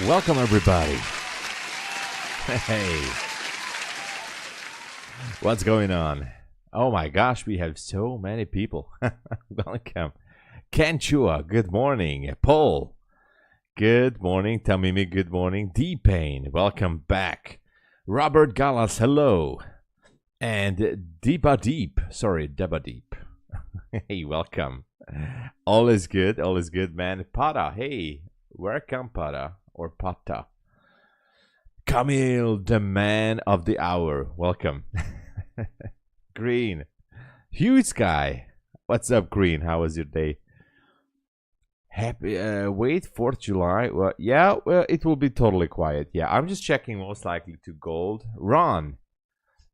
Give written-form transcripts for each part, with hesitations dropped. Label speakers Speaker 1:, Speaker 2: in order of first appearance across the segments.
Speaker 1: Welcome, everybody. Hey, what's going on? Oh my gosh, we have so many people. Welcome. Kenchua, good morning. Paul, good morning. Tamimi, good morning. D-Pain, welcome back. Robert Gallas, hello. And Deba Deep, hey, welcome. All is good, man. Pada, hey, welcome, Pada. Or Pata. Camille, the man of the hour. Welcome. Green. Huge guy. What's up, Green? How was your day? Happy wait, 4th July. Well, yeah, well, it will be totally quiet. Yeah, I'm just checking most likely to gold. Ron.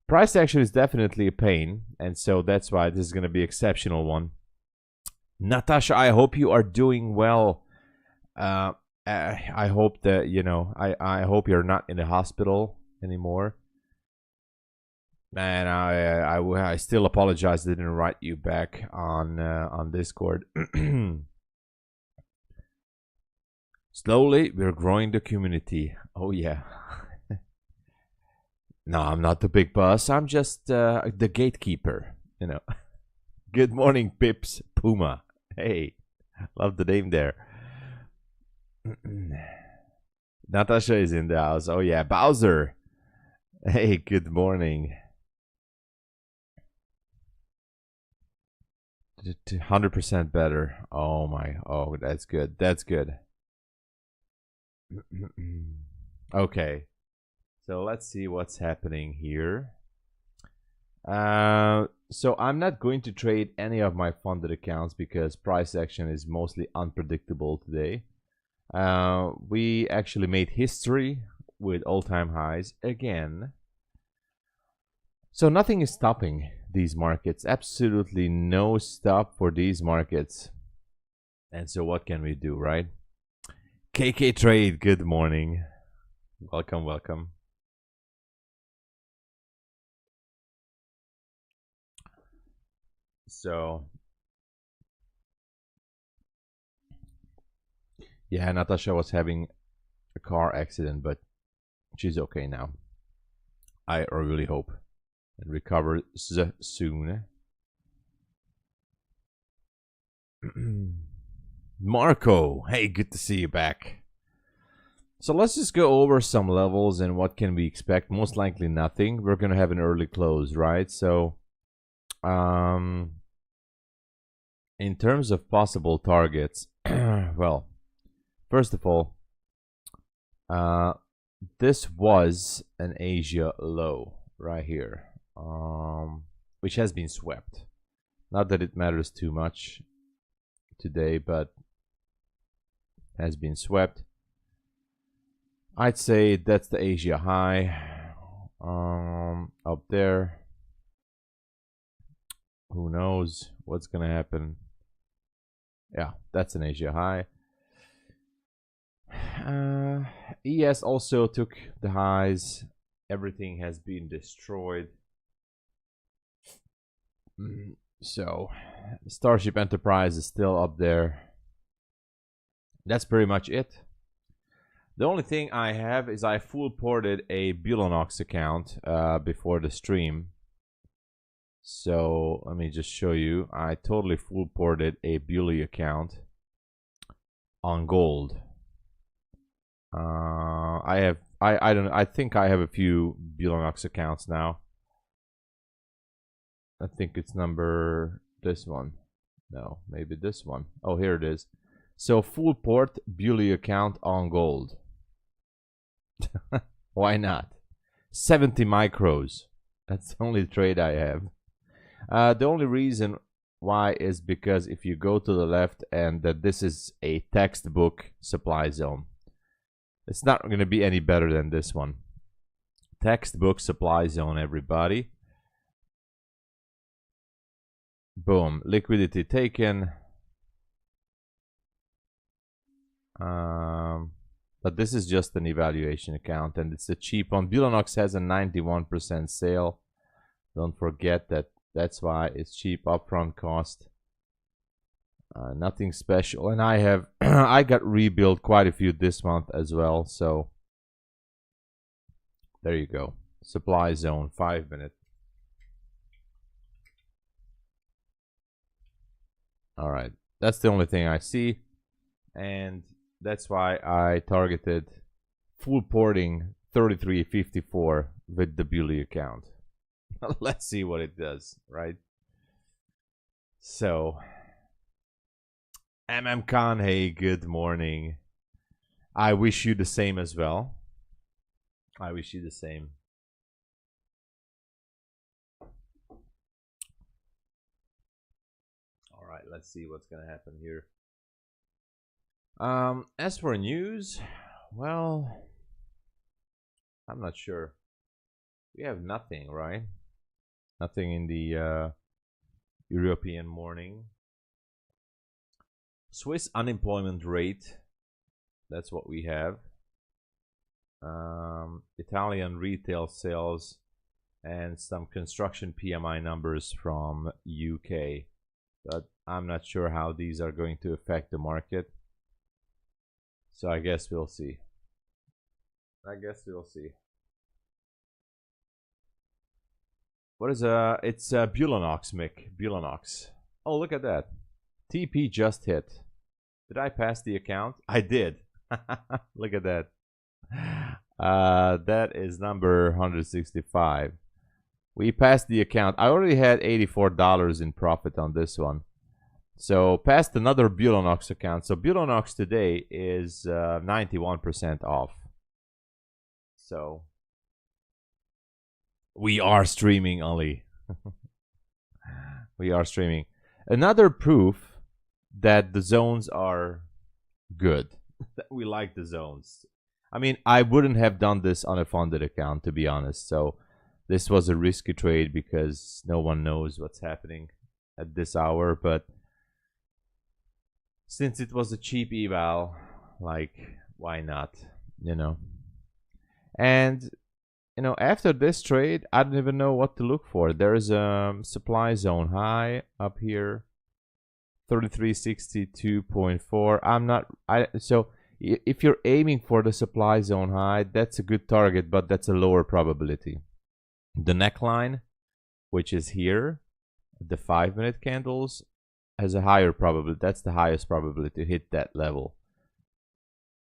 Speaker 1: Price action is definitely a pain, and so that's why this is going to be an exceptional one. Natasha, I hope you are doing well. I hope that, you know, I hope you're not in the hospital anymore. And I still apologize I didn't write you back on Discord. Slowly, we're growing the community. Oh, yeah. No, I'm not the big boss. I'm just the gatekeeper, you know. Good morning, Pips Puma. Hey, love the name there. Natasha is in the house. Oh yeah, Bowser. Hey, good morning. 100% better. Oh my. Oh, that's good. That's good. Okay. So let's see what's happening here. So I'm not going to trade any of my funded accounts because price action is mostly unpredictable today. We actually made history with all-time highs again. So nothing is stopping these markets. Absolutely no stop for these markets. And so what can we do, right? KK Trade, good morning. Welcome, welcome. So yeah, Natasha was having a car accident, but she's okay now. I really hope and recover soon. Marco, hey, good to see you back. So let's just go over some levels and what can we expect. Most likely nothing. We're gonna have an early close, right? So in terms of possible targets, well, first of all, this was an Asia low right here, which has been swept. Not that it matters too much today, but has been swept. I'd say that's the Asia high up there. Who knows what's gonna happen? Yeah, that's an Asia high. ES also took the highs. Everything has been destroyed. So Starship Enterprise is still up there. That's pretty much it. The only thing I have is I full ported a Bulenox account before the stream. So let me just show you. I totally full ported a Bully account on gold. I think I have a few Bulenox accounts now. I think it's this one. No, maybe this one. Oh, here it is. So full port Bully account on gold. Why not? 70 micros. That's the only trade I have. The only reason why is because if you go to the left and that this is a textbook supply zone. It's not going to be any better than this one. Textbook supply zone, everybody. Boom. Liquidity taken. But this is just an evaluation account and it's a cheap one. Bulenox has a 91% sale. Don't forget that. That's why it's cheap. Upfront cost Nothing special, and I have I got rebuilt quite a few this month as well, so there you go. Supply zone, 5 minute. All right, that's the only thing I see, and that's why I targeted full porting 33.54 with the Bully account. Let's see what it does, right? So Khan, hey, good morning. I wish you the same as well. I wish you the same. All right, let's see what's gonna happen here. As for news, well, I'm not sure. We have nothing, right? Nothing in the European morning. Swiss unemployment rate, that's what we have. Italian retail sales and some construction PMI numbers from UK, but I'm not sure how these are going to affect the market, so I guess we'll see. What is it's Bulenox, Mick. Bulenox. Oh, look at that. TP just hit. Did I pass the account? I did. Look at that. That is number 165. We passed the account. I already had $84 in profit on this one. So passed another Bulenox account. So Bulenox today is 91% off. So we are streaming, Ali. We are streaming. Another proof that the zones are good. That we like the zones. I mean, I wouldn't have done this on a funded account, to be honest. So this was a risky trade because no one knows what's happening at this hour. But since it was a cheap eval, like, why not, you know? And you know, after this trade, I don't even know what to look for. There is a supply zone high up here, 3362.4. So if you're aiming for the supply zone high, that's a good target, but that's a lower probability. The neckline, which is here, the 5 minute candles, has a higher probability. That's the highest probability to hit that level.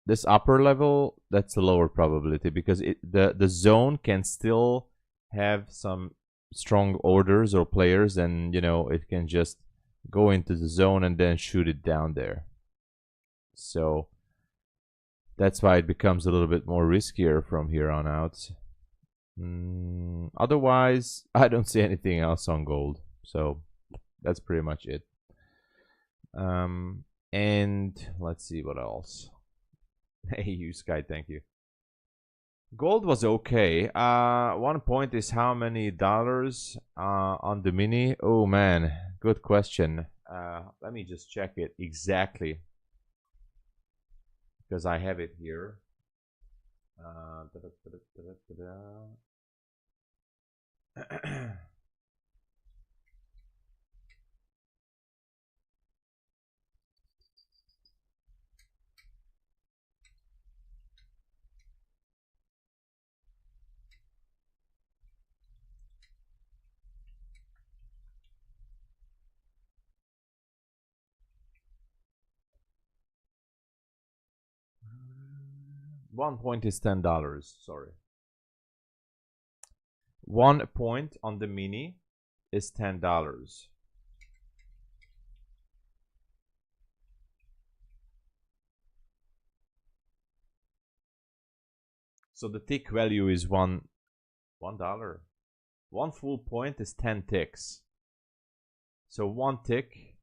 Speaker 1: This upper level, that's a lower probability because the zone can still have some strong orders or players, and you know, it can just go into the zone and then shoot it down there. So that's why it becomes a little bit more riskier from here on out. Otherwise, I don't see anything else on gold. So that's pretty much it. And let's see what else. Hey, you Sky, thank you. Gold was okay. 1 point is how many dollars on the mini? Oh man, good question. Let me just check it exactly because I have it here. 1 point is $10. Sorry. 1 point on the mini is $10. So the tick value is $1. 1 full point is 10 ticks. So 1 tick,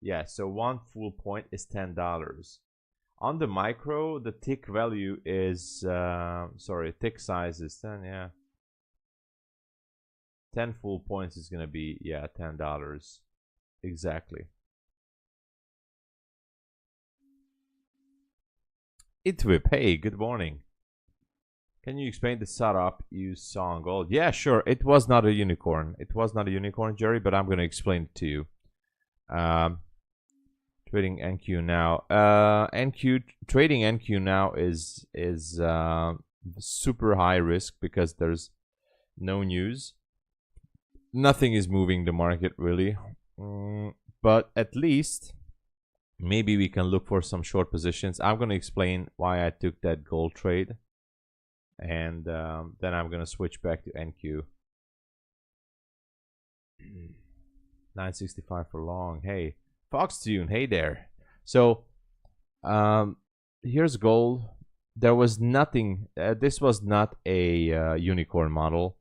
Speaker 1: yeah, so 1 full point is $10. On the micro, the tick value is, sorry, tick size is 10, yeah. 10 full points is gonna be, yeah, $10. Exactly. Itwip, hey, good morning. Can you explain the setup you saw on gold? Yeah, sure. It was not a unicorn. It was not a unicorn, Jerry, but I'm gonna explain it to you. Trading NQ now. Trading NQ now is super high risk because there's no news. Nothing is moving the market really. But at least maybe we can look for some short positions. I'm going to explain why I took that gold trade. And then I'm going to switch back to NQ. 965 for long. Hey, Foxtune, hey there. So here's gold. There was nothing. This was not a unicorn model,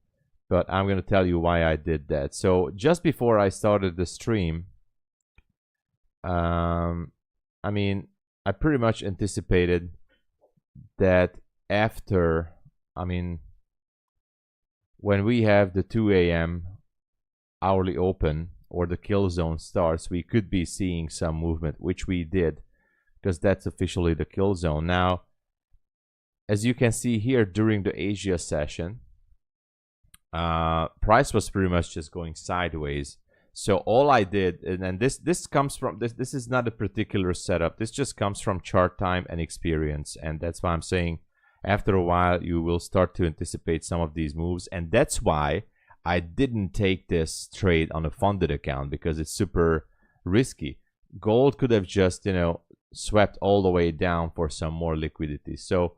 Speaker 1: but I'm going to tell you why I did that. So just before I started the stream, I mean, I pretty much anticipated that after, I mean, when we have the 2 a.m. hourly open or the kill zone starts, we could be seeing some movement, which we did, because that's officially the kill zone. Now, as you can see here during the Asia session, price was pretty much just going sideways. So all I did, and this comes from, this is not a particular setup. This just comes from chart time and experience. And that's why I'm saying after a while, you will start to anticipate some of these moves. And that's why I didn't take this trade on a funded account, because it's super risky. Gold could have just, you know, swept all the way down for some more liquidity. So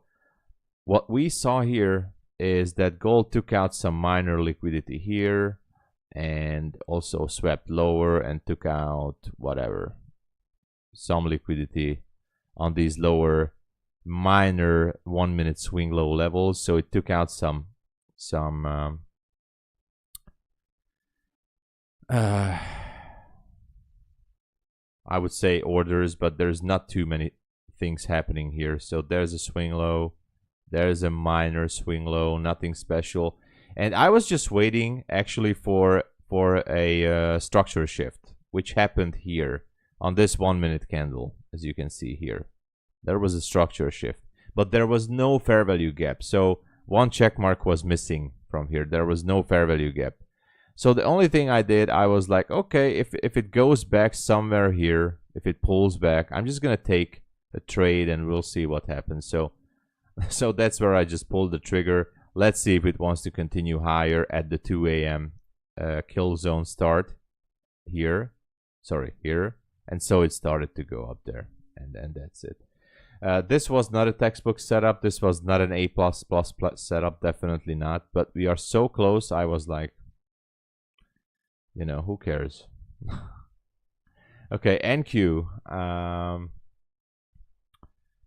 Speaker 1: what we saw here is that gold took out some minor liquidity here and also swept lower and took out whatever, some liquidity on these lower minor 1 minute swing low levels. So it took out some I would say orders, but there's not too many things happening here. So there's a swing low, there's a minor swing low, nothing special. And I was just waiting actually for a structure shift, which happened here on this 1 minute candle. As you can see here, there was a structure shift, but there was no fair value gap. So one check mark was missing from here. There was no fair value gap. So the only thing I did, I was like, okay, if it goes back somewhere here, if it pulls back, I'm just gonna take a trade and we'll see what happens. So that's where I just pulled the trigger. Let's see if it wants to continue higher at the 2 a.m. Kill zone start here. Sorry, here. And so it started to go up there, and then that's it. This was not a textbook setup. This was not an A++ setup, definitely not. But we are so close. I was like, you know, who cares? Okay, NQ.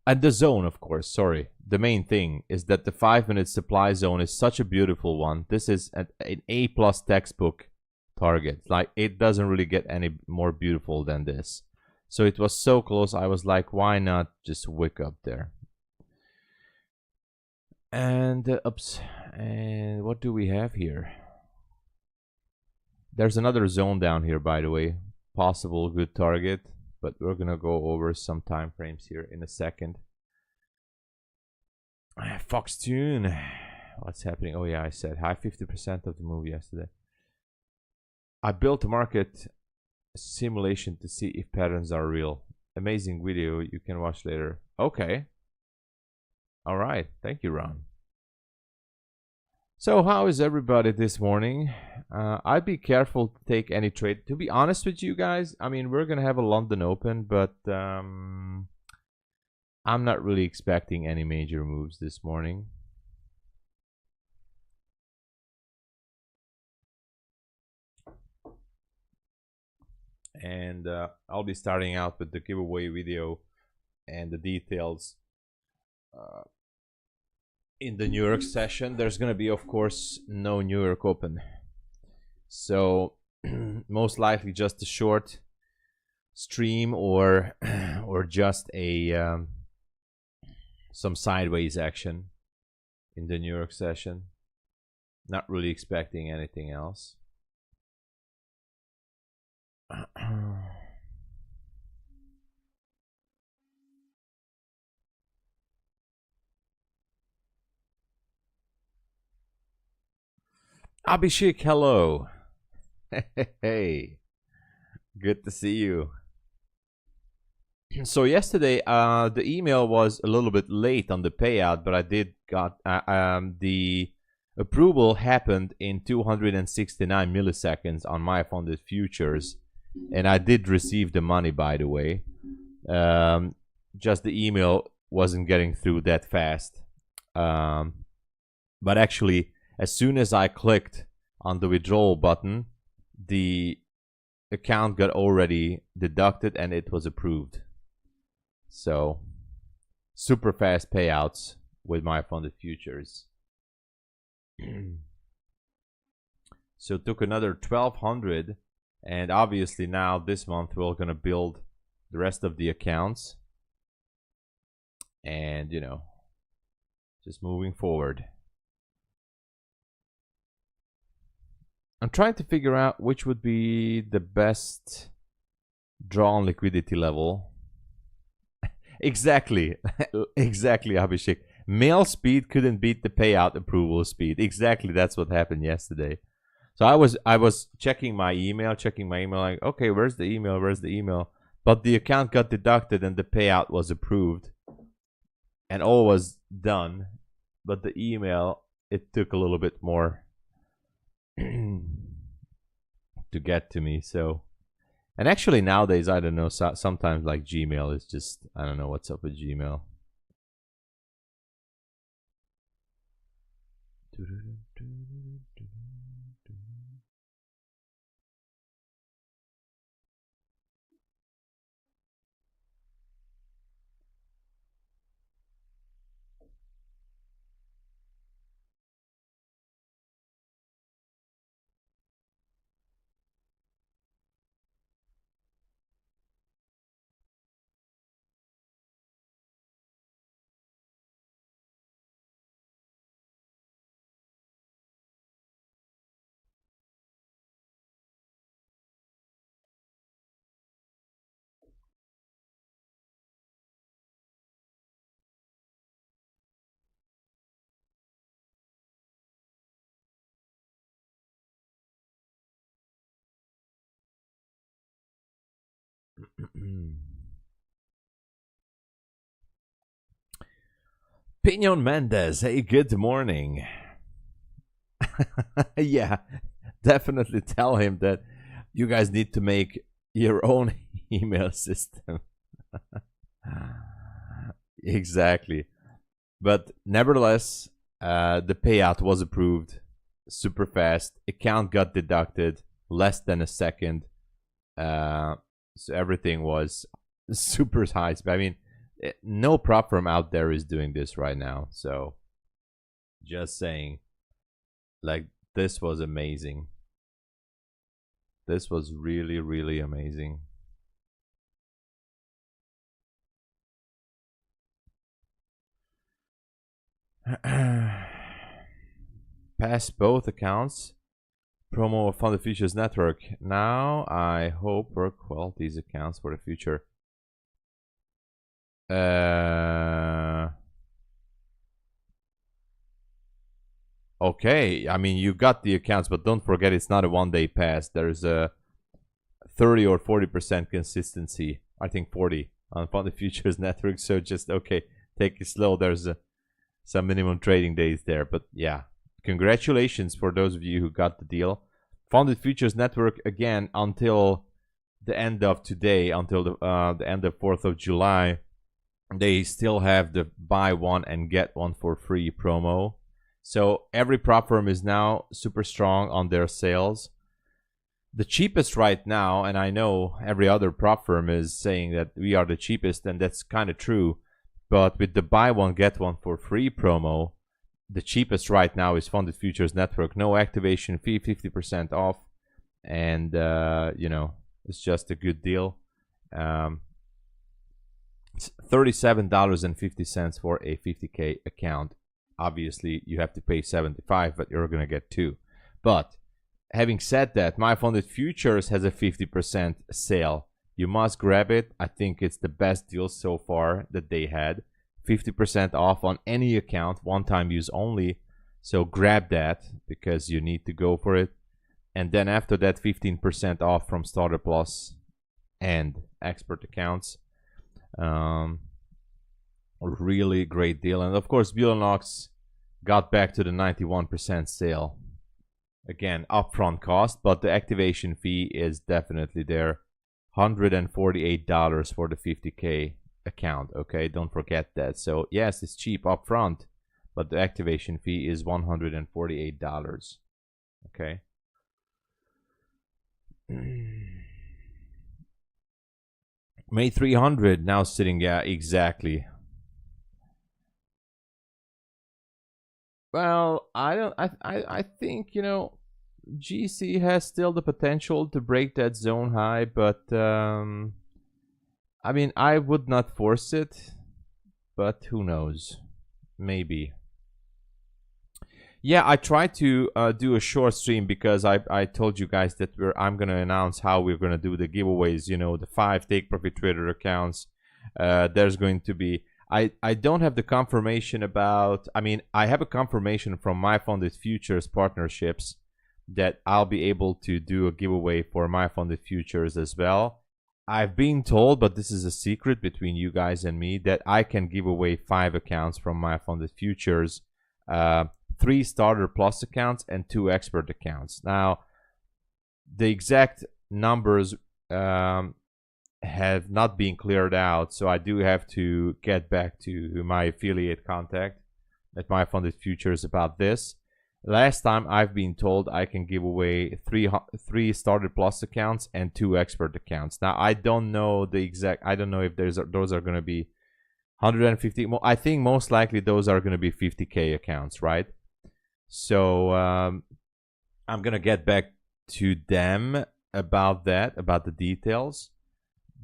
Speaker 1: And the zone, of course, sorry. The main thing is that the 5 minute supply zone is such a beautiful one. This is an A+ textbook target. Like, it doesn't really get any more beautiful than this. So it was so close. I was like, why not just wick up there? And oops. And what do we have here? There's another zone down here, by the way. Possible good target, but we're gonna go over some time frames here in a second. Foxtune, what's happening? Oh yeah, I said high 50% of the move yesterday. I built a market simulation to see if patterns are real. Amazing video, you can watch later. Okay. All right, thank you, Ron. So how is everybody this morning? I'd be careful to take any trade. To be honest with you guys, I mean, we're gonna have a London Open, but I'm not really expecting any major moves this morning. And I'll be starting out with the giveaway video and the details in the New York session. There's gonna be, of course, no New York Open, so most likely just a short stream or just a some sideways action in the New York session. Not really expecting anything else. Abhishek, hello. Hey, good to see you. So yesterday, the email was a little bit late on the payout, but I did got the approval happened in 269 milliseconds on MyFundedFutures, and I did receive the money, by the way. Just the email wasn't getting through that fast. But actually, as soon as I clicked on the withdrawal button, the account got already deducted and it was approved. So super fast payouts with MyFundedFutures. So it took another 1,200, and obviously now this month we're gonna build the rest of the accounts, and you know, just moving forward. I'm trying to figure out which would be the best draw on liquidity level. Exactly. Exactly, Abhishek. Mail speed couldn't beat the payout approval speed. Exactly, that's what happened yesterday. So I was checking my email, like, okay, where's the email? But the account got deducted and the payout was approved. And all was done. But the email, it took a little bit more to get to me. So, and actually nowadays, I don't know, sometimes like Gmail is just, I don't know what's up with Gmail. Pinon Mendez, hey, good morning. Yeah, definitely tell him that you guys need to make your own email system. Exactly. But nevertheless, the payout was approved super fast. Account got deducted less than a second. So everything was super high. I mean, no prop firm out there is doing this right now. So just saying, like, this was amazing. This was really, really amazing. Pass both accounts. Promo of Funded Futures Network. Now I hope work well these accounts for the future. Okay, I mean, you got the accounts, but don't forget it's not a one-day pass. There's a 30 or 40% consistency. I think 40 on Funded Futures Network. So just, okay, take it slow. There's some minimum trading days there. But yeah, congratulations for those of you who got the deal. Funded Futures Network, again, until the end of today, until the end of 4th of July, they still have the buy one and get one for free promo. So every prop firm is now super strong on their sales. The cheapest right now, and I know every other prop firm is saying that we are the cheapest, and that's kind of true. But with the buy one, get one for free promo, the cheapest right now is Funded Futures Network. No activation fee, 50% off. And, you know, it's just a good deal. It's $37.50 for a 50K account. Obviously, you have to pay $75, but you're going to get 2. But having said that, MyFundedFutures has a 50% sale. You must grab it. I think it's the best deal so far that they had. 50% off on any account, one-time use only. So grab that because you need to go for it. And then after that, 15% off from Starter Plus and Expert accounts. Really great deal. And of course, Bulenox got back to the 91% sale. Again, upfront cost, but the activation fee is definitely there. $148 for the 50K account. Okay, don't forget that. So yes, it's cheap upfront, but the activation fee is $148. Okay. May 300 now sitting, yeah, exactly. Well, I think, you know, GC has still the potential to break that zone high, but I mean, I would not force it, but who knows? Maybe. Yeah, I tried to do a short stream because I told you guys that I'm gonna announce how we're gonna do the giveaways. You know, the 5 Take Profit Trader accounts. There's going to be. I don't have the confirmation about. I mean, I have a confirmation from MyFundedFutures partnerships that I'll be able to do a giveaway for MyFundedFutures as well. I've been told, but this is a secret between you guys and me, that I can give away 5 accounts from MyFundedFutures. 3 starter plus accounts and 2 expert accounts. Now, the exact numbers have not been cleared out, so I do have to get back to my affiliate contact at MyFundedFutures about this. Last time I've been told I can give away 3 starter plus accounts and 2 expert accounts. Now, I don't know the exact. I don't know if those are going to be 150. I think most likely those are going to be 50K accounts, right? So I'm gonna get back to them about that, about the details.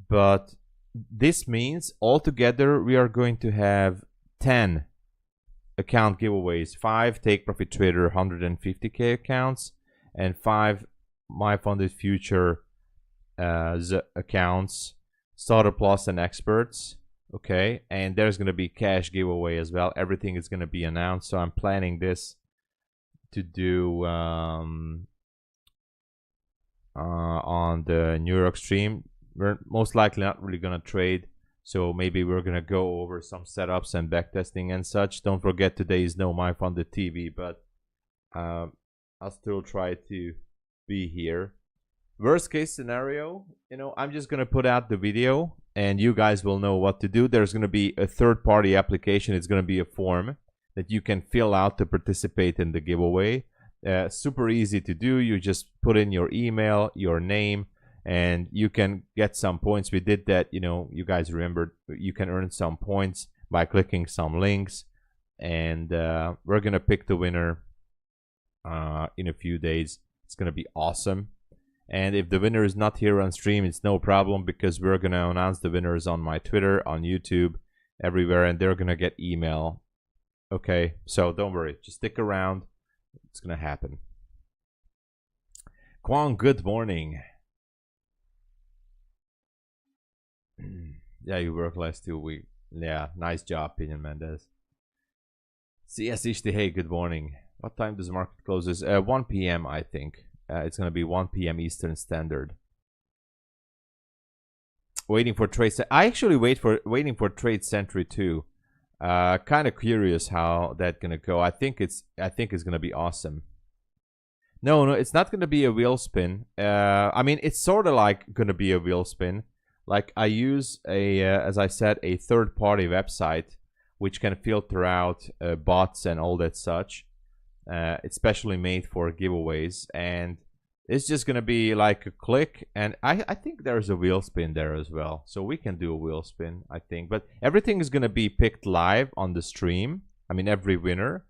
Speaker 1: But this means altogether we are going to have 10 account giveaways, 5 Take Profit Trader 150K accounts, and 5 MyFundedFutures accounts, Starter Plus and Experts. Okay, and there's gonna be cash giveaway as well. Everything is gonna be announced, so I'm planning this to do on the New York stream. We're most likely not really gonna trade, so maybe we're gonna go over some setups and backtesting and such. Don't forget, today is no MyFunded TV, but I'll still try to be here. Worst case scenario, you know, I'm just gonna put out the video and you guys will know what to do. There's gonna be a third-party application. It's gonna be a form that you can fill out to participate in the giveaway. Super easy to do. You just put in your email, your name, and you can get some points. We did that, you know, you guys remembered. You can earn some points by clicking some links, and we're gonna pick the winner in a few days. It's gonna be awesome. And if the winner is not here on stream, it's no problem, because we're gonna announce the winners on my Twitter, on YouTube, everywhere, and they're gonna get email. Okay, so don't worry, just stick around. It's gonna happen. Kwang, good morning. Yeah, you work last 2 weeks. Yeah, nice job, Pinion Mendez. CS Ishti, hey, good morning. What time does the market closes? 1 p.m. I think. It's gonna be 1 p.m. Eastern Standard. Waiting for trade. I actually waiting for Trade Sentry too. Kind of curious how that's gonna go. I think it's gonna be awesome. No, it's not gonna be a wheel spin. I mean, it's sort of like gonna be a wheel spin. Like, I use as I said, a third-party website which can filter out bots and all that such. It's specially made for giveaways, and it's just gonna be like a click, and I think there's a wheel spin there as well, so we can do a wheel spin, I think. But everything is gonna be picked live on the stream. I mean, every winner,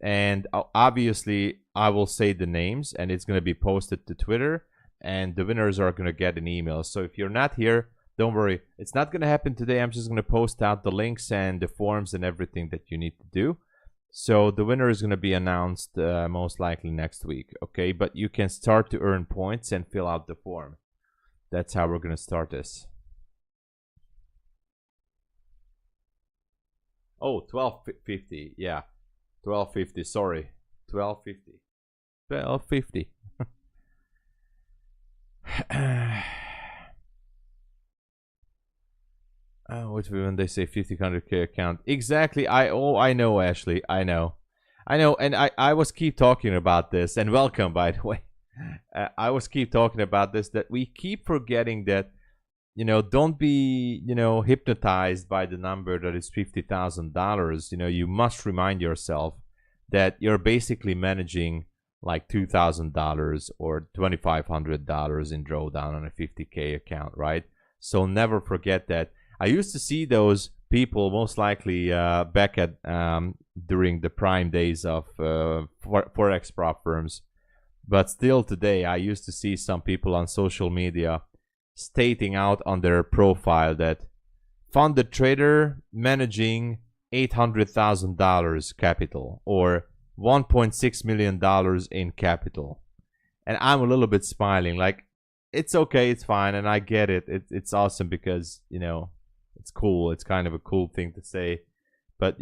Speaker 1: and obviously I will say the names, and it's gonna be posted to Twitter, and the winners are gonna get an email. So if you're not here, don't worry, it's not gonna happen today. I'm just gonna post out the links and the forms and everything that you need to do. So the winner is going to be announced most likely next week, okay? But you can start to earn points and fill out the form. That's how we're going to start this. Oh, 12.50, yeah. 12.50, sorry. 12.50. 12.50. What when they say 50-100K account? Exactly. I know, Ashley. I know, and I was keep talking about this, and welcome, by the way. I was keep talking about this, that we keep forgetting that, don't be, hypnotized by the number that is $50,000. You must remind yourself that you're basically managing like $2,000 or $2,500 in drawdown on a 50K account, right? So never forget that. I used to see those people most likely back at during the prime days of Forex prop firms. But still today, I used to see some people on social media stating out on their profile that funded trader managing $800,000 capital or $1.6 million in capital. And I'm a little bit smiling like, it's okay, it's fine, and I get it. It's awesome because, it's cool. It's kind of a cool thing to say. But,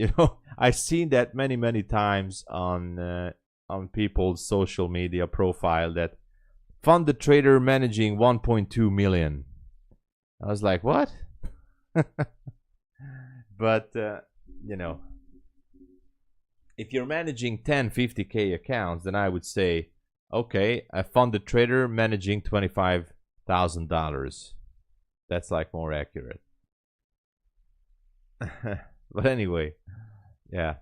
Speaker 1: I've seen that many, many times on people's social media profile that funded trader managing 1.2 million. I was like, what? But, if you're managing 10, 50K accounts, then I would say, okay, a funded trader managing $25,000. That's like more accurate. But anyway, yeah.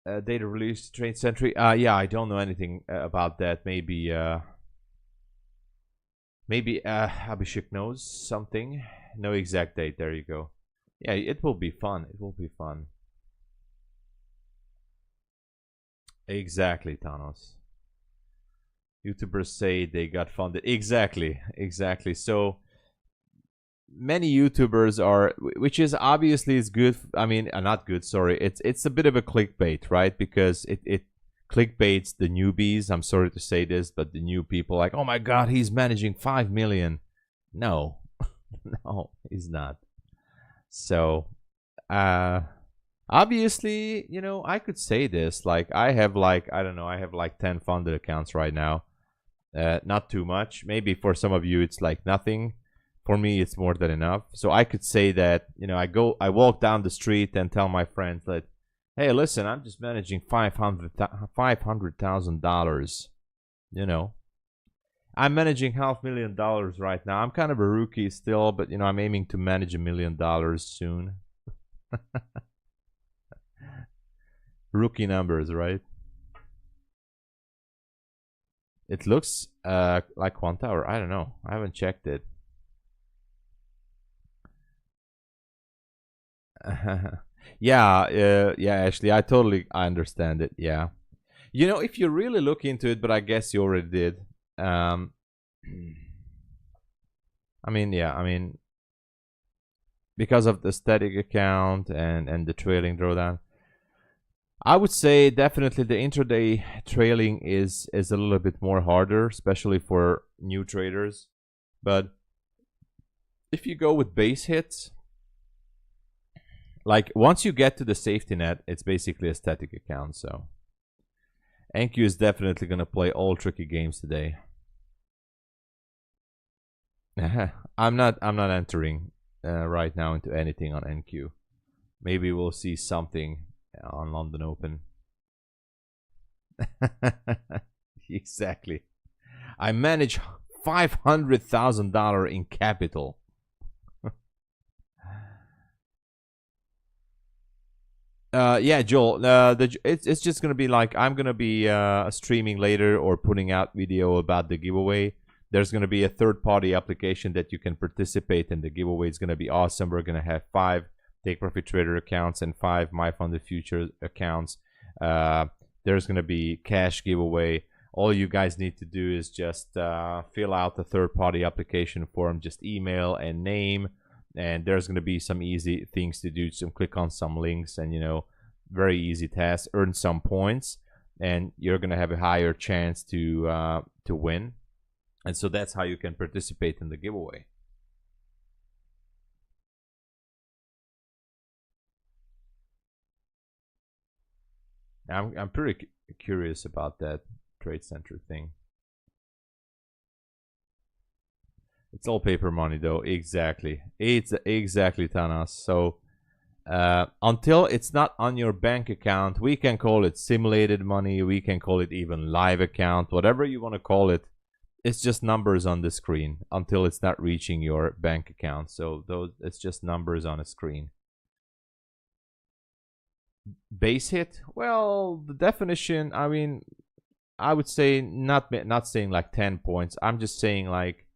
Speaker 1: Data release trade century. Yeah, I don't know anything about that. Maybe Abhishek knows something. No exact date. There you go. Yeah, it will be fun. It will be fun. Exactly, Thanos. YouTubers say they got funded. Exactly, exactly. So many YouTubers are, which is obviously is good. I mean, not good. Sorry, it's a bit of a clickbait, right? Because it clickbaits the newbies. I'm sorry to say this, but the new people like, oh my God, he's managing 5 million. No, no, he's not. So, obviously, I could say this. Like, I have like, I don't know, I have like 10 funded accounts right now. Not too much. Maybe for some of you, it's like nothing. For me, it's more than enough. So I could say that, I walk down the street and tell my friends that, hey, listen, I'm just managing $500,000. I'm managing $500,000 right now. I'm kind of a rookie still, but I'm aiming to manage $1 million soon. Rookie numbers, right? It looks like Quantower. I don't know. I haven't checked it. Yeah, Ashley, I understand it. Yeah, if you really look into it, but I guess you already did. I mean, because of the static account and the trailing drawdown, I would say definitely the intraday trailing is a little bit more harder, especially for new traders. But if you go with base hits, like once you get to the safety net, it's basically a static account. So NQ is definitely gonna play all tricky games today. I'm not entering right now into anything on NQ. Maybe we'll see something on London Open. Exactly. I manage $500,000 in capital. Yeah, Joel. It's just gonna be like I'm gonna be streaming later or putting out video about the giveaway. There's gonna be a third-party application that you can participate in the giveaway. It's gonna be awesome. We're gonna have 5 Take Profit Trader accounts and 5 MyFundedFutures accounts. There's gonna be cash giveaway. All you guys need to do is just fill out the third-party application form. Just email and name. And there's going to be some easy things to do. So click on some links and, very easy tasks, earn some points, and you're going to have a higher chance to win. And so that's how you can participate in the giveaway. I'm pretty curious about that Trade Center thing. It's all paper money though. Exactly. It's exactly, Thanos. So until it's not on your bank account, we can call it simulated money. We can call it even live account, whatever you want to call it. It's just numbers on the screen until it's not reaching your bank account. So those, it's just numbers on a screen. Base hit? Well, the definition, I mean, I would say not saying like 10 points. I'm just saying like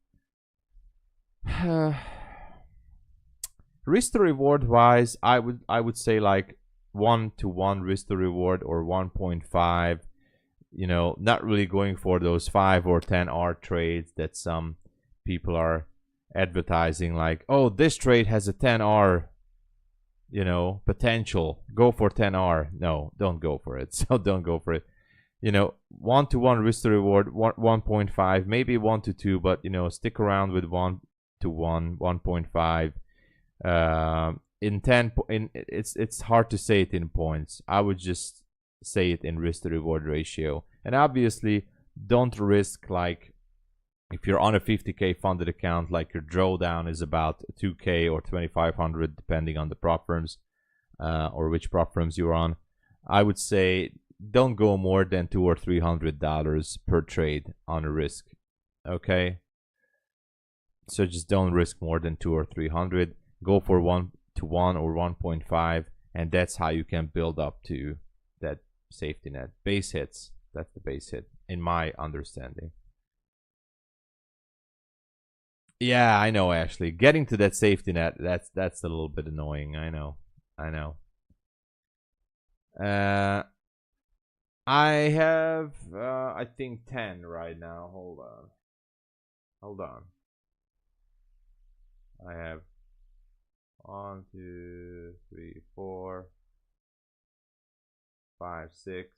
Speaker 1: risk to reward wise, I would say like 1-to-1 risk to reward or 1.5. You know, not really going for those 5 or 10R trades that some people are advertising, like, oh, this trade has a 10R, you know, potential, go for 10R. No, don't go for it. So don't go for it. You know, 1-to-1 risk to reward, 1.5, maybe 1-to-2, but you know, stick around with 1-to-1, 1.5. In 10, it's hard to say it in points. I would just say it in risk to reward ratio. And obviously, don't risk, like, if you're on a 50K funded account, like your drawdown is about 2K or 2,500, depending on the prop firms or which prop firms you're on. I would say don't go more than $200 or $300 per trade on a risk. Okay, so just don't risk more than 200 or 300. Go for 1-to-1 or 1.5, and that's how you can build up to that safety net. Base hits, that's the base hit in my understanding. Yeah, I know, Ashley. Getting to that safety net, that's a little bit annoying. I know. I have I think 10 right now. Hold on. I have 1, 2, 3, 4, 5, 6,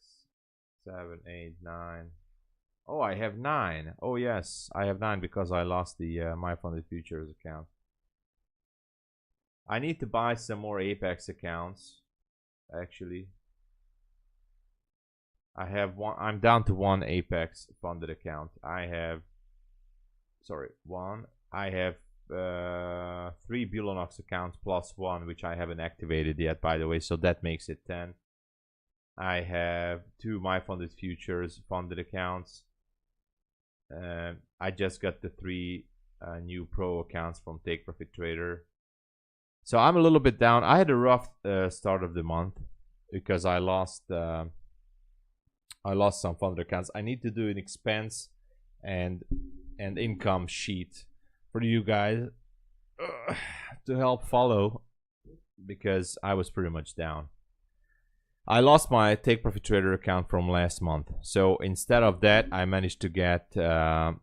Speaker 1: 7, 8, 9. Oh, I have 9. Oh yes, I have 9 because I lost the MyFundedFutures account. I need to buy some more Apex accounts, actually. I have one. I'm down to 1 Apex funded account. I have, sorry, 1. I have 3 Bulenox accounts plus 1, which I haven't activated yet, by the way. So that makes it 10. I have 2 MyFundedFutures funded accounts. I just got the 3 new pro accounts from Take Profit Trader. So I'm a little bit down. I had a rough start of the month because I lost some funded accounts. I need to do an expense and income sheet for you guys to help follow, because I was pretty much down. I lost my Take Profit Trader account from last month. So instead of that, I managed to get oh,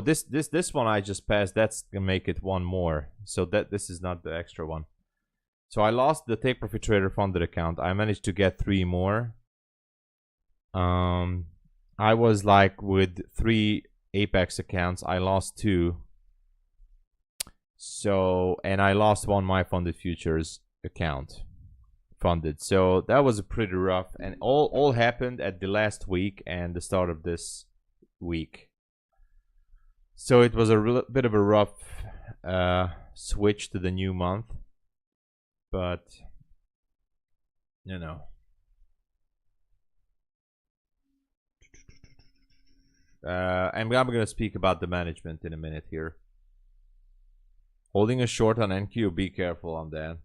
Speaker 1: this one I just passed. That's gonna make it 1 more. So that this is not the extra one. So I lost the Take Profit Trader funded account. I managed to get 3 more. I was like with 3 Apex accounts. I lost 2. So, and I lost 1 MyFundedFutures account funded. So that was pretty rough, and all happened at the last week and the start of this week. So it was a bit of a rough switch to the new month, but you know. And I'm going to speak about the management in a minute here. Holding a short on NQ, be careful on that.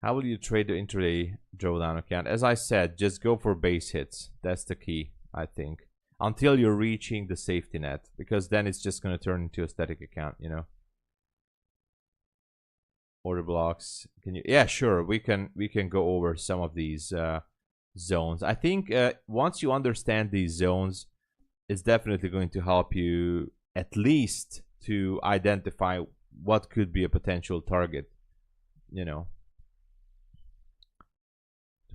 Speaker 1: How will you trade the intraday drawdown account? As I said, just go for base hits. That's the key, I think. Until you're reaching the safety net, because then it's just going to turn into a static account, you know. Order blocks. Can you? Yeah, sure. We can go over some of these zones. I think once you understand these zones, it's definitely going to help you at least to identify what could be a potential target, you know.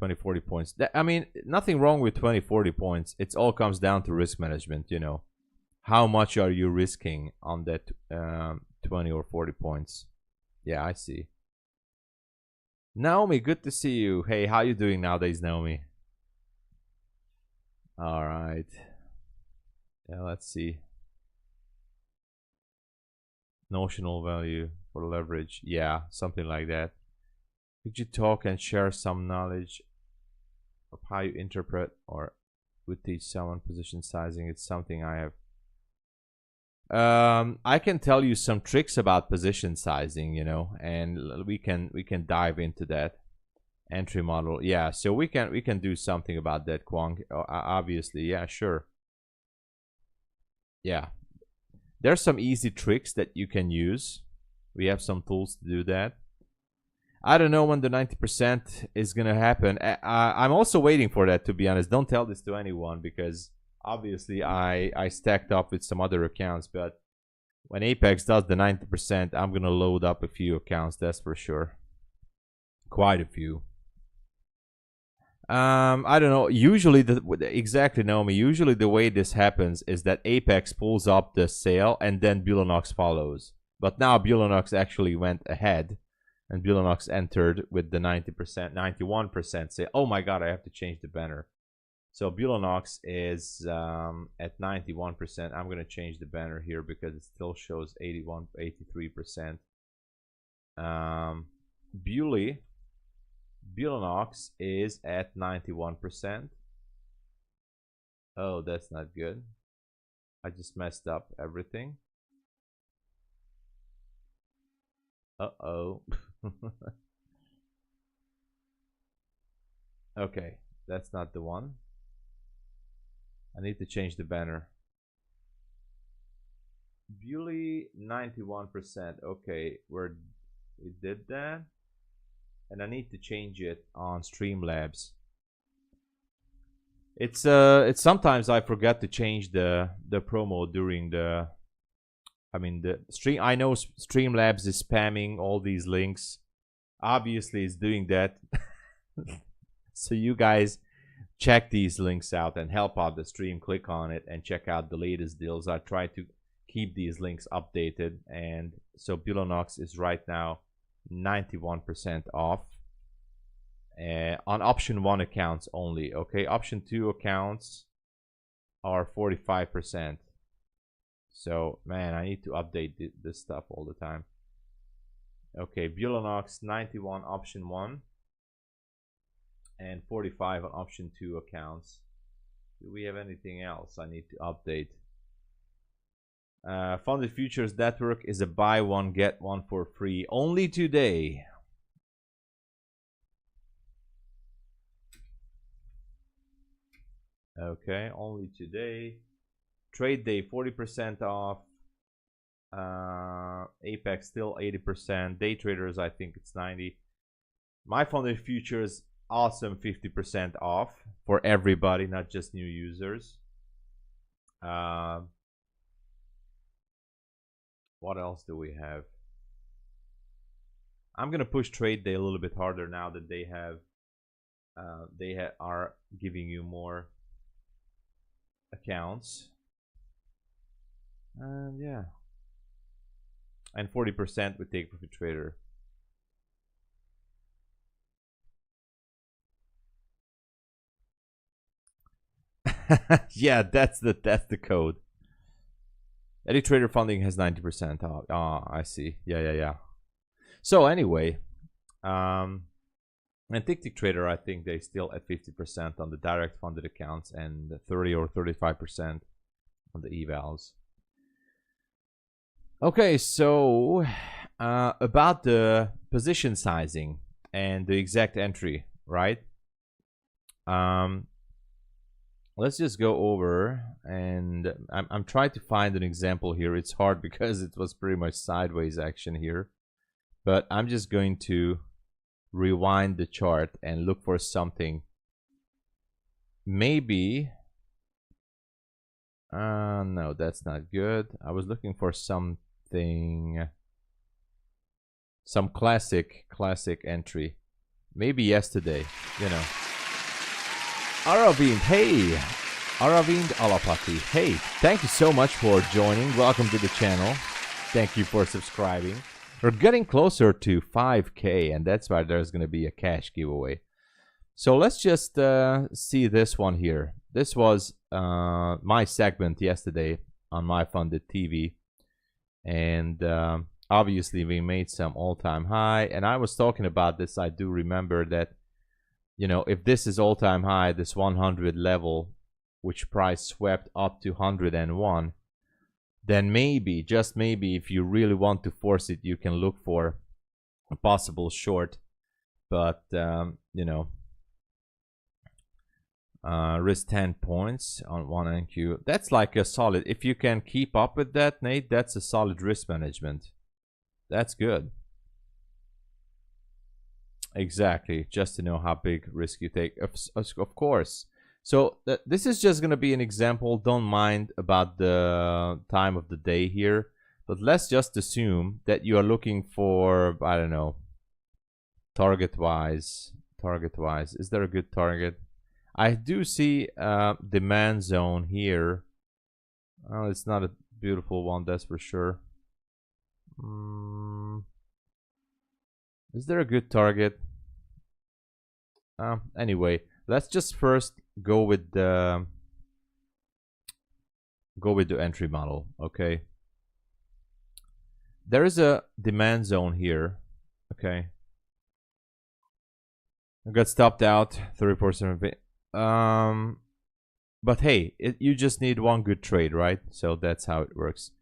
Speaker 1: 20-40 points. I mean, nothing wrong with 20-40 points. It all comes down to risk management, you know. How much are you risking on that 20 or 40 points? Yeah, I see. Naomi, good to see you. Hey, how you doing nowadays, Naomi? All right. Yeah, let's see. Notional value for leverage. Yeah, something like that. Could you talk and share some knowledge of how you interpret or would teach someone position sizing? It's something I have. I can tell you some tricks about position sizing, you know, and we can dive into that. Entry model, yeah. So we can do something about that, Kwong. Obviously, yeah, sure. Yeah, there's some easy tricks that you can use. We have some tools to do that. I don't know when the 90% is gonna happen. I'm also waiting for that, to be honest. Don't tell this to anyone because obviously I stacked up with some other accounts, but when Apex does the 90%, I'm gonna load up a few accounts, that's for sure. Quite a few. I don't know. Usually, exactly, Naomi. Usually, the way this happens is that Apex pulls up the sale and then Bulenox follows. But now Bulenox actually went ahead, and Bulenox entered with the 90%, 91% sale. Oh my God, I have to change the banner. So Bulenox is at 91%. I'm gonna change the banner here because it still shows 83%. Bulenox is at 91%. Oh, that's not good. I just messed up everything. Uh-oh. Okay, that's not the one. I need to change the banner. Bully 91%. Okay, we did that. And I need to change it on Streamlabs. It's sometimes I forget to change the promo during the stream. I know Streamlabs is spamming all these links. Obviously it's doing that. So you guys check these links out and help out the stream. Click on it and check out the latest deals. I try to keep these links updated, and so Bulenox is right now 91% off on option 1 accounts only. Okay, option 2 accounts are 45%. So man, I need to update this stuff all the time. Okay, Bulenox 91 option 1 and 45 on option 2 accounts. Do we have anything else I need to update? Funded Futures Network is a buy one get one for free only today. Okay, only today. Trade day 40% off. Apex still 80%. Day traders, I think it's 90. MyFunded Futures awesome 50% off for everybody, not just new users. What else do we have? I'm gonna push trade day a little bit harder now that they are giving you more accounts. Yeah, and 40% with take profit trader. Yeah, that's the code. Any trader funding has 90% off. Ah, I see. Yeah. So anyway, and Tick Trader, I think they still at 50% on the direct funded accounts and 30 or 35% on the evals. Okay, so about the position sizing and the exact entry, right? Let's just go over, and I'm trying to find an example here. It's hard because it was pretty much sideways action here, but I'm just going to rewind the chart and look for something. Maybe no, that's not good. I was looking for something, some classic entry, maybe yesterday, you know. Aravind, hey, Aravind Alapati, hey, thank you so much for joining. Welcome to the channel. Thank you for subscribing. We're getting closer to 5K, and that's why there's going to be a cash giveaway. So let's just see this one here. This was my segment yesterday on My Funded TV, and obviously we made some all-time high, and I was talking about this. I do remember that, you know, if this is all-time high, this 100 level, which price swept up to 101, then maybe, just maybe, if you really want to force it, you can look for a possible short. But you know, risk 10 points on 1 NQ. That's like a solid, if you can keep up with that, Nate, that's a solid risk management. That's good. Exactly, just to know how big risk you take, of course. So this is just going to be an example. Don't mind about the time of the day here, but let's just assume that you are looking for, I don't know, target wise, is there a good target? I do see demand zone here. Oh, it's not a beautiful one, that's for sure. Is there a good target? Anyway, let's just first go with the entry model. Okay, there is a demand zone here. Okay, I got stopped out 34.7. But hey, you just need one good trade, right? So that's how it works.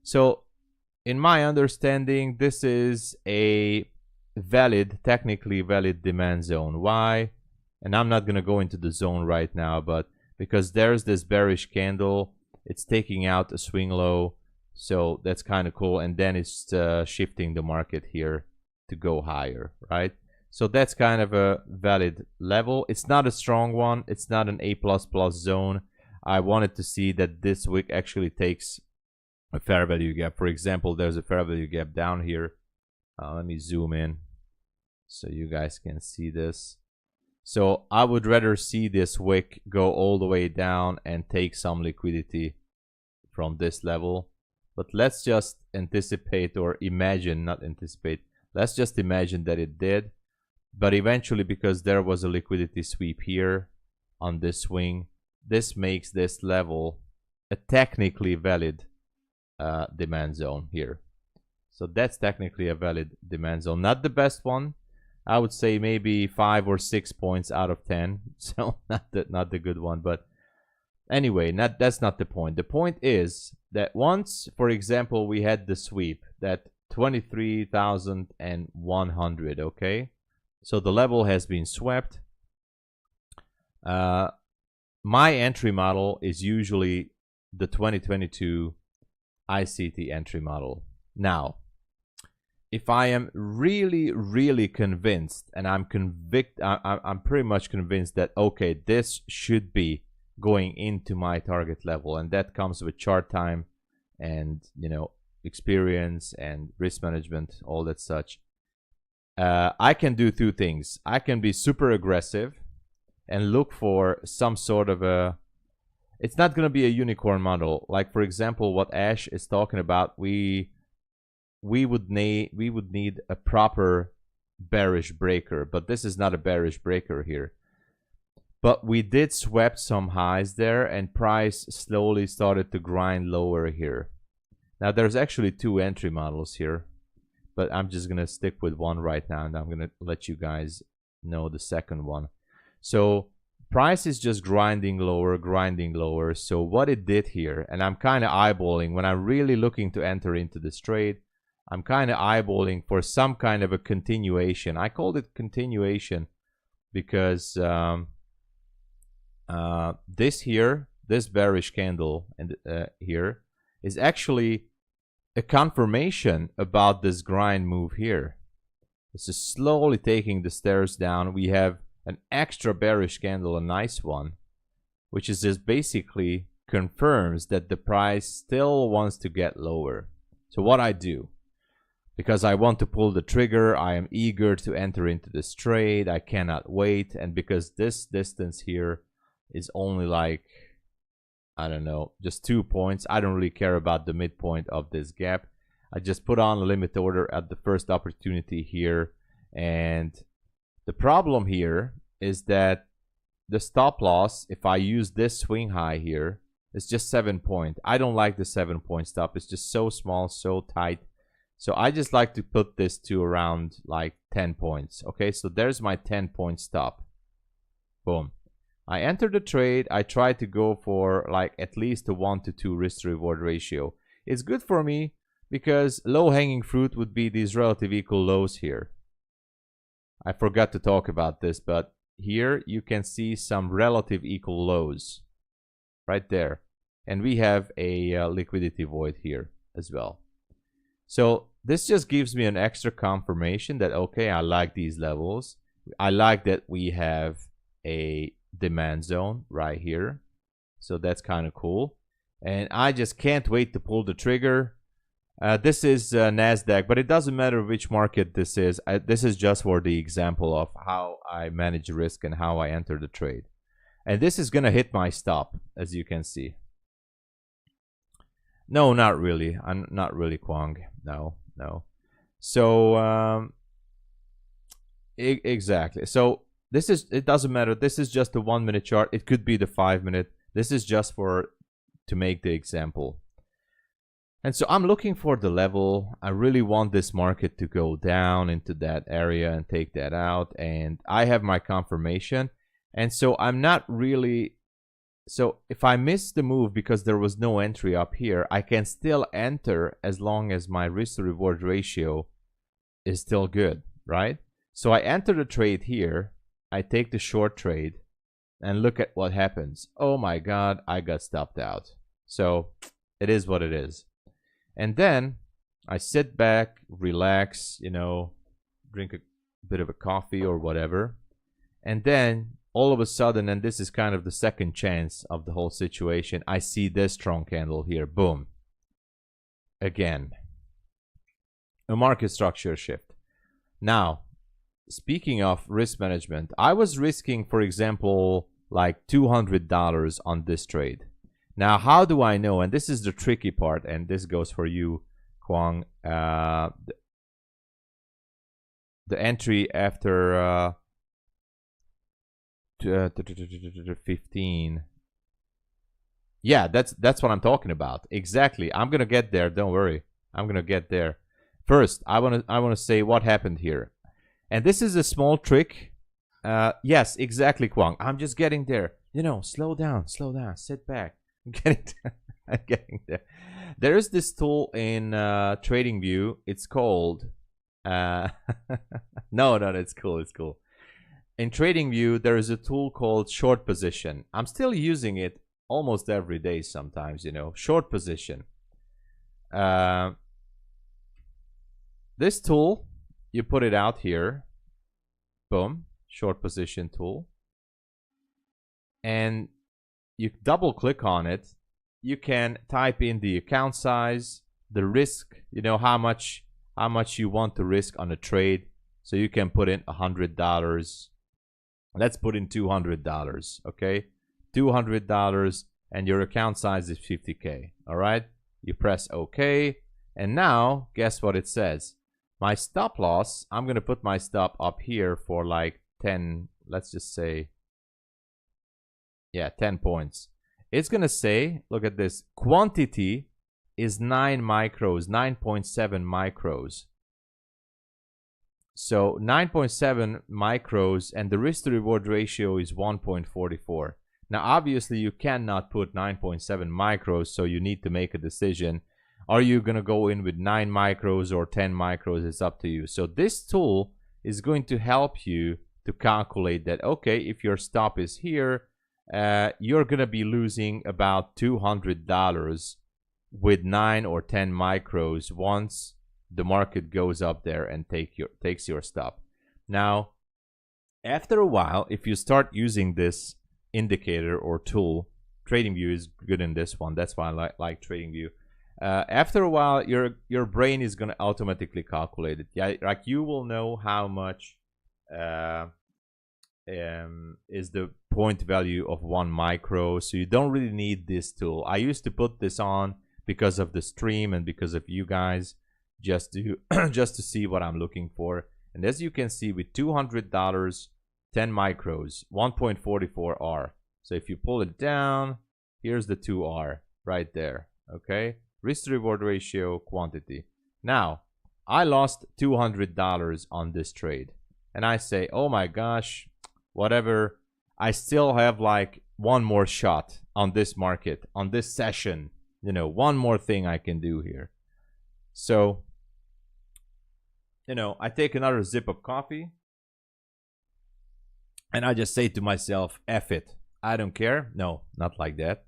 Speaker 1: So in my understanding, this is a valid, technically valid demand zone. Why? And I'm not going to go into the zone right now, but because there's this bearish candle, it's taking out a swing low, so that's kind of cool. And then it's shifting the market here to go higher, right? So that's kind of a valid level. It's not a strong one. It's not an A++ zone. I wanted to see that this wick actually takes a fair value gap. For example, there's a fair value gap down here. Let me zoom in so you guys can see this. So I would rather see this wick go all the way down and take some liquidity from this level. But let's just anticipate, or imagine, not anticipate. Let's just imagine that it did. But eventually, because there was a liquidity sweep here on this swing, this makes this level a technically valid demand zone here. So that's technically a valid demand zone. Not the best one. I would say maybe 5 or 6 points out of 10. So not the good one. But anyway, that's not the point. The point is that once, for example, we had the sweep, that 23,100, okay? So the level has been swept. My entry model is usually the 2022 ICT entry model. Now, if I am really convinced, and I'm pretty much convinced that, okay, this should be going into my target level, and that comes with chart time and, you know, experience and risk management, all that such. I can do two things. I can be super aggressive and look for some sort of a, it's not going to be a unicorn model. Like, for example, what Ash is talking about, we would need a proper bearish breaker, but this is not a bearish breaker here. But we did swept some highs there, and price slowly started to grind lower here. Now there's actually two entry models here, but I'm just gonna stick with one right now, and I'm gonna let you guys know the second one. So price is just grinding lower. So what it did here, and I'm kind of eyeballing when I'm really looking to enter into this trade, I'm kind of eyeballing for some kind of a continuation. I called it continuation because this bearish candle and here is actually a confirmation about this grind move here. This is slowly taking the stairs down. We have an extra bearish candle, a nice one, which is just basically confirms that the price still wants to get lower. So what I do, because I want to pull the trigger, I am eager to enter into this trade, I cannot wait, and because this distance here is only like, I don't know, just 2 points, I don't really care about the midpoint of this gap. I just put on a limit order at the first opportunity here, and the problem here is that the stop loss, if I use this swing high here, it's just 7 point. I don't like the 7 point stop. It's just so small, so tight. So I just like to put this to around like 10 points. Okay, so there's my 10 point stop. Boom. I enter the trade. I try to go for like at least a 1 to 2 risk to reward ratio. It's good for me because low hanging fruit would be these relative equal lows here. I forgot to talk about this, but here you can see some relative equal lows right there. And we have a liquidity void here as well. So this just gives me an extra confirmation that, okay, I like these levels. I like that we have a demand zone right here. So that's kind of cool. And I just can't wait to pull the trigger. This is NASDAQ, but it doesn't matter which market this is. This is just for the example of how I manage risk and how I enter the trade. And this is going to hit my stop, as you can see. No, not really. I'm not really, Kwang. No. So, exactly. So, this is, it doesn't matter. This is just a 1 minute chart. It could be the 5 minute. This is just to make the example. And so I'm looking for the level. I really want this market to go down into that area and take that out. And I have my confirmation. And so I'm not really, so if I miss the move because there was no entry up here, I can still enter as long as my risk to reward ratio is still good, right? So I enter the trade here. I take the short trade and look at what happens. Oh my God, I got stopped out. So it is what it is. And then I sit back, relax, you know, drink a bit of a coffee or whatever. And then all of a sudden, and this is kind of the second chance of the whole situation, I see this strong candle here. Boom. Again, a market structure shift. Now, speaking of risk management, I was risking, for example, like $200 on this trade. Now, how do I know? And this is the tricky part, and this goes for you, Kwang. The entry after 15. Yeah, that's what I'm talking about. Exactly. I'm gonna get there. Don't worry. I'm gonna get there. First, I wanna say what happened here, and this is a small trick. Yes, exactly, Kwang. I'm just getting there. You know, slow down, sit back. I'm getting there. There is this tool in TradingView. It's called no, it's cool. In TradingView, there is a tool called short position. I'm still using it almost every day sometimes, you know. Short position. This tool, you put it out here. Boom. Short position tool. And you double click on it. You can type in the account size, the risk, you know, how much you want to risk on a trade. So you can put in $100. Let's put in $200, okay? $200, and your account size is 50K, all right? You press OK, and now, guess what it says? My stop loss, I'm gonna put my stop up here for like 10, let's just say, yeah, 10 points. It's gonna say, look at this, quantity is 9 micros, 9.7 micros. So 9.7 micros, and the risk to reward ratio is 1.44. Now obviously you cannot put 9.7 micros, so you need to make a decision. Are you going to go in with 9 micros or 10 micros? It's up to you. So this tool is going to help you to calculate that, okay, if your stop is here, you're going to be losing about $200 with 9 or 10 micros once the market goes up there and takes your stop. Now, after a while, if you start using this indicator or tool, TradingView is good in this one. That's why I like TradingView. After a while, your brain is going to automatically calculate it. Yeah, like you will know how much is the point value of 1 micro. So you don't really need this tool. I used to put this on because of the stream and because of you guys, just to see what I'm looking for. And as you can see, with $200, 10 micros, 1.44 R. So if you pull it down, here's the 2R right there. Okay, risk to reward ratio, quantity. Now I lost $200 on this trade, and I say, oh my gosh, whatever, I still have like one more shot on this market, on this session, you know, one more thing I can do here. So, you know, I take another sip of coffee and I just say to myself, F it, I don't care. No, not like that.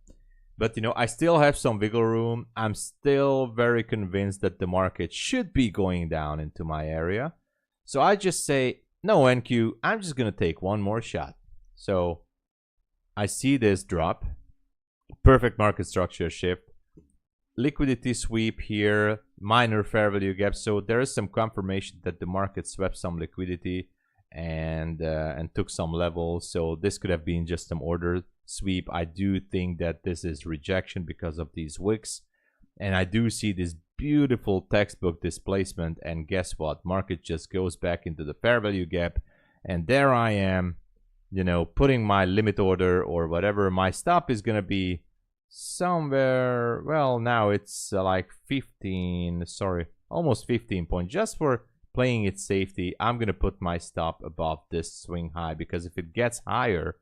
Speaker 1: But, you know, I still have some wiggle room. I'm still very convinced that the market should be going down into my area. So I just say, no, NQ, I'm just going to take one more shot. So I see this drop. Perfect market structure shift. Liquidity sweep here. Minor fair value gap. So there is some confirmation that the market swept some liquidity and took some levels. So this could have been just some order sweep. I do think that this is rejection because of these wicks, and I do see this beautiful textbook displacement, and guess what, market just goes back into the fair value gap, and there I am, you know, putting my limit order or whatever. My stop is gonna be somewhere, well, now it's like 15, sorry, almost 15 points. Just for playing it safety, I'm gonna put my stop above this swing high, because if it gets higher,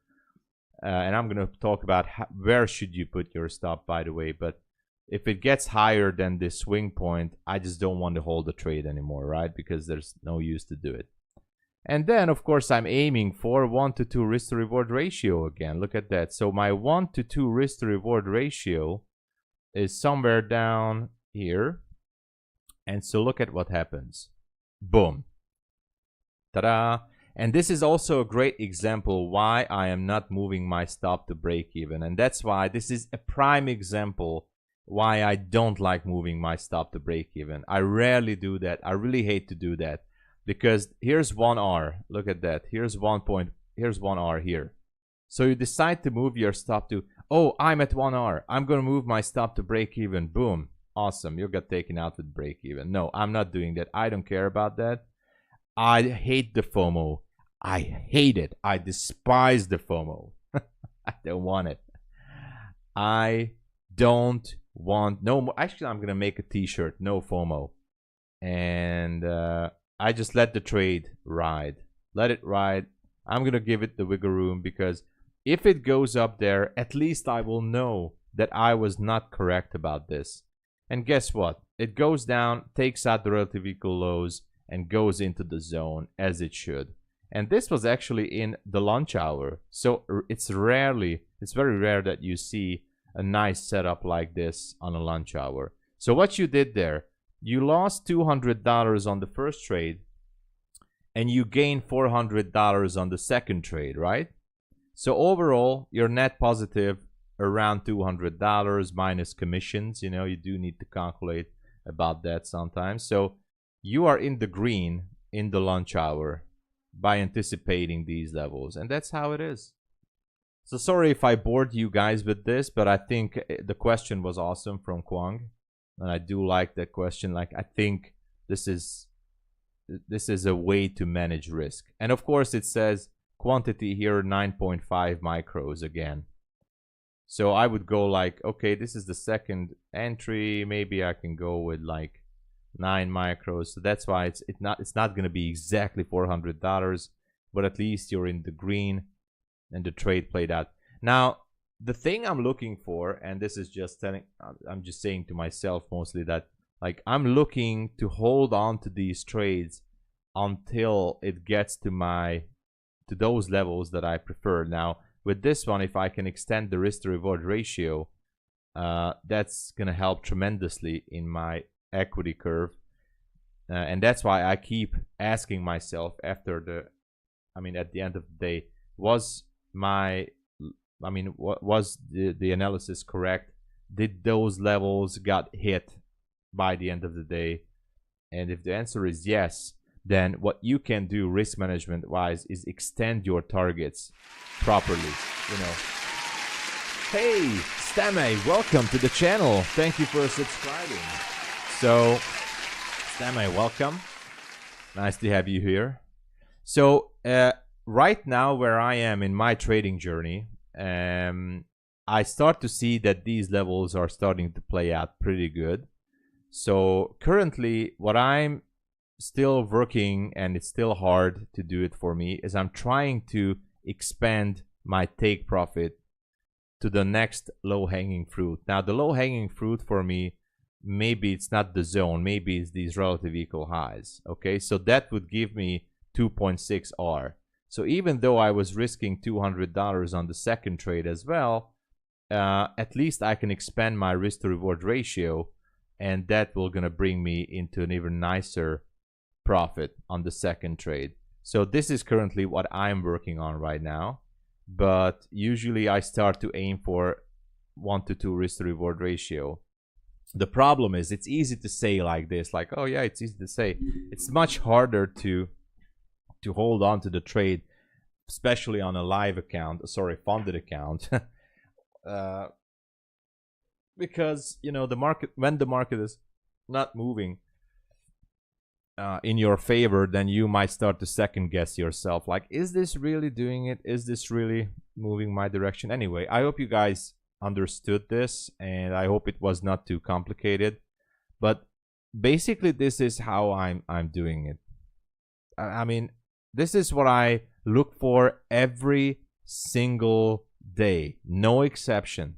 Speaker 1: and I'm going to talk about where should you put your stop, by the way. But if it gets higher than this swing point, I just don't want to hold the trade anymore, right? Because there's no use to do it. And then, of course, I'm aiming for 1 to 2 risk to reward ratio again. Look at that. So my 1 to 2 risk to reward ratio is somewhere down here. And so look at what happens. Boom. Ta-da. And this is also a great example why I am not moving my stop to break even. And that's why this is a prime example why I don't like moving my stop to break even. I rarely do that. I really hate to do that, because here's 1R. Look at that. Here's 1R here. So you decide to move your stop to, oh, I'm at 1R. I'm going to move my stop to break even. Boom. Awesome. You got taken out with break even. No, I'm not doing that. I don't care about that. I hate the FOMO. I hate it. I despise the FOMO. I don't want it. I don't want no more. Actually, I'm gonna make a t-shirt, no FOMO, and I just let the trade ride. Let it ride. I'm gonna give it the wiggle room, because if it goes up there, at least I will know that I was not correct about this. And guess what? It goes down, takes out the relative equal lows, and goes into the zone as it should. And this was actually in the lunch hour. So it's very rare that you see a nice setup like this on a lunch hour. So what you did there, you lost $200 on the first trade, and you gained $400 on the second trade, right? So overall, you're net positive around $200 minus commissions. You know, you do need to calculate about that sometimes. So you are in the green in the lunch hour by anticipating these levels, and that's how it is. So sorry if I bored you guys with this, but I think the question was awesome from Kwang, and I do like that question. Like, I think this is a way to manage risk. And of course it says quantity here 9.5 micros again. So I would go like, okay, this is the second entry, maybe I can go with like 9 micros. So that's why it's not going to be exactly $400, but at least you're in the green and the trade played out. Now the thing I'm looking for, and this is just I'm just saying to myself mostly, that like I'm looking to hold on to these trades until it gets to those levels that I prefer. Now with this one, if I can extend the risk to reward ratio, that's gonna help tremendously in my equity curve, and that's why I keep asking myself at the end of the day, was the analysis correct? Did those levels got hit by the end of the day? And if the answer is yes, then what you can do risk management wise is extend your targets properly, you know. Hey Stame, welcome to the channel. Thank you for subscribing. So Stame, welcome. Nice to have you here. So right now, where I am in my trading journey, I start to see that these levels are starting to play out pretty good. So currently, what I'm still working, and it's still hard to do it for me, is I'm trying to expand my take profit to the next low-hanging fruit. Now, the low-hanging fruit for me, maybe it's not the zone, maybe it's these relative equal highs. Okay, so that would give me 2.6 R. So even though I was risking $200 on the second trade as well, at least I can expand my risk to reward ratio, and that will gonna bring me into an even nicer profit on the second trade. So this is currently what I'm working on right now, but usually I start to aim for 1 to 2 risk to reward ratio. The problem is it's easy to say like this, like, oh yeah, it's easy to say. It's much harder to hold on to the trade, especially on a live account, sorry, funded account. Because, you know, the market, when the market is not moving in your favor, then you might start to second guess yourself, like, is this really doing it? Is this really moving my direction? Anyway, I hope you guys understood this, and I hope it was not too complicated, but basically this is how I'm doing it. I mean, this is what I look for every single day, no exception.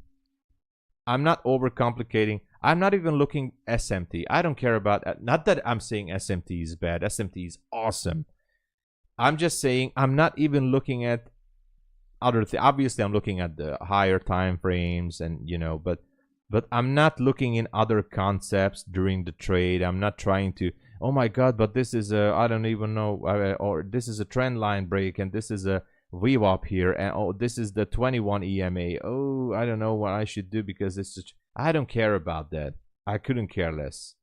Speaker 1: I'm not overcomplicating. I'm not even looking SMT. I don't care about, not that I'm saying SMT is bad. SMT is awesome. I'm just saying I'm not even looking at other things. Obviously, I'm looking at the higher time frames, and you know, but I'm not looking in other concepts during the trade. I'm not trying to, oh my God, but this is a, I don't even know, or this is a trend line break, and this is a VWAP here, and oh, this is the 21 EMA. Oh, I don't know what I should do, because it's just, I don't care about that. I couldn't care less.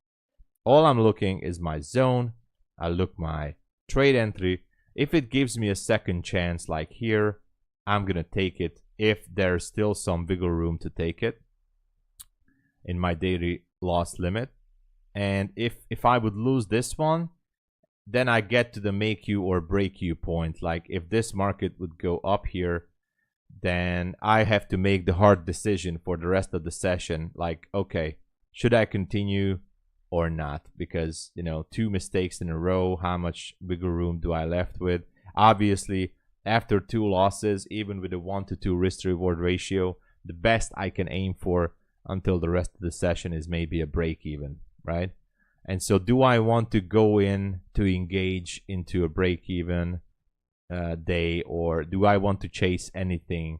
Speaker 1: All I'm looking is my zone. I look my trade entry. If it gives me a second chance like here, I'm gonna take it if there's still some wiggle room to take it in my daily loss limit. And if I would lose this one, then I get to the make you or break you point. Like if this market would go up here, then I have to make the hard decision for the rest of the session. Like, okay, should I continue or not? Because, you know, 2 mistakes in a row, how much wiggle room do I left with? Obviously, after 2 losses, even with a 1 to 2 risk to reward ratio, the best I can aim for until the rest of the session is maybe a break even, right? And so do I want to go in to engage into a break even day, or do I want to chase anything?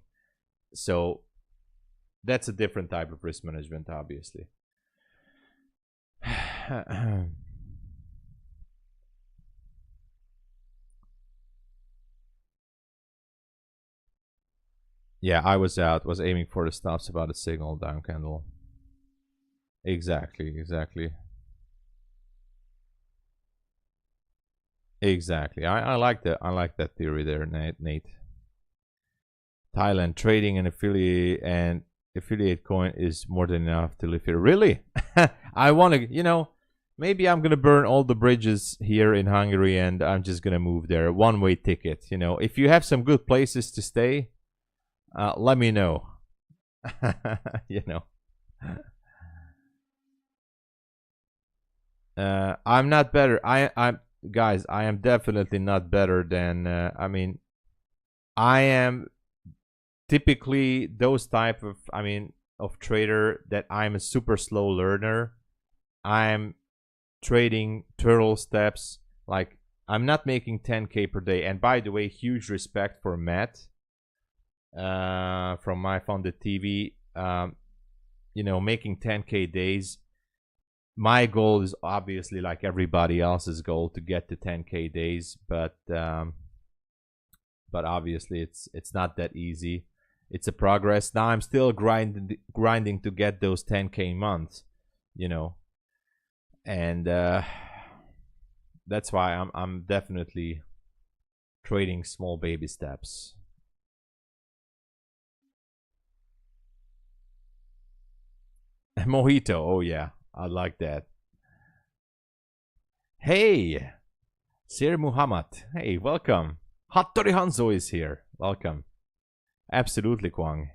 Speaker 1: So that's a different type of risk management, obviously. Yeah, I was out, was aiming for the stops about a signal down candle. Exactly. I like that. I like that theory there, Nate. Thailand trading and affiliate coin is more than enough to live here. Really? I want to, you know, maybe I'm gonna burn all the bridges here in Hungary and I'm just gonna move there. One-way ticket. You know, if you have some good places to stay, let me know. You know. I'm not better. I'm guys, I am definitely not better than I mean, I am typically those type of, I mean, of trader that I'm a super slow learner. I'm trading turtle steps. Like, I'm not making 10K per day. And by the way, huge respect for Matt from MyFunded TV. You know, making 10K days. My goal is obviously, like everybody else's goal, to get to 10K days, but obviously it's not that easy. It's a progress. Now I'm still grinding to get those 10K months, you know, and that's why I'm definitely trading small baby steps. Mojito, oh yeah, I like that. Hey, Sir Muhammad. Hey, welcome. Hattori Hanzo is here. Welcome. Absolutely, Kwang.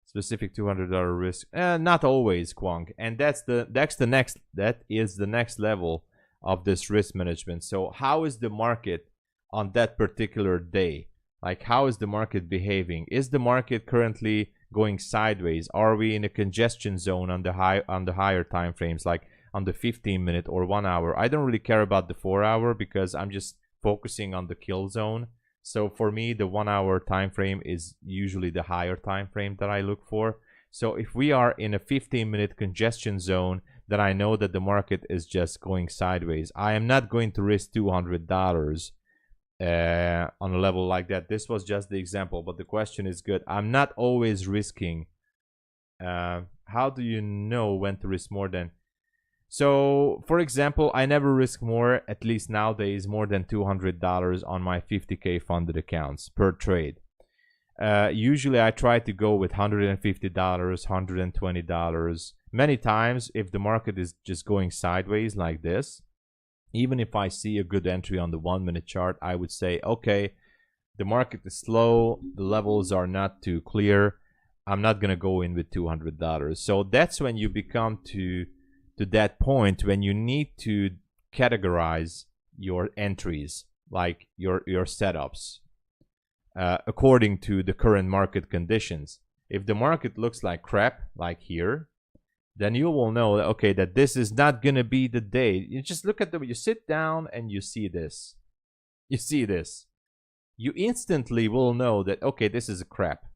Speaker 1: Specific $200 risk. Not always, Kwang. And that is the next level of this risk management. So how is the market on that particular day? Like, how is the market behaving? Is the market currently going sideways? Are we in a congestion zone on the higher time frames, like on the 15-minute or 1 hour? I don't really care about the 4 hour because I'm just focusing on the kill zone. So for me, the 1 hour time frame is usually the higher time frame that I look for. So if we are in a 15-minute congestion zone, then I know that the market is just going sideways. I am not going to risk $200 on a level like that. This was just the example, but the question is good. I'm not always risking. How do you know when to risk more than? So for example, I never risk more, at least nowadays, more than $200 on my 50K funded accounts per trade. Usually I try to go with $150, $120. Many times if the market is just going sideways like this, even if I see a good entry on the 1 minute chart, I would say, okay, the market is slow, the levels are not too clear, I'm not gonna go in with $200. So that's when you become to that point when you need to categorize your entries, like your setups, according to the current market conditions. If the market looks like crap, like here, then you will know that, okay, that this is not gonna be the day. You just look at you sit down and you see this. You see this. You instantly will know that, okay, this is a crap.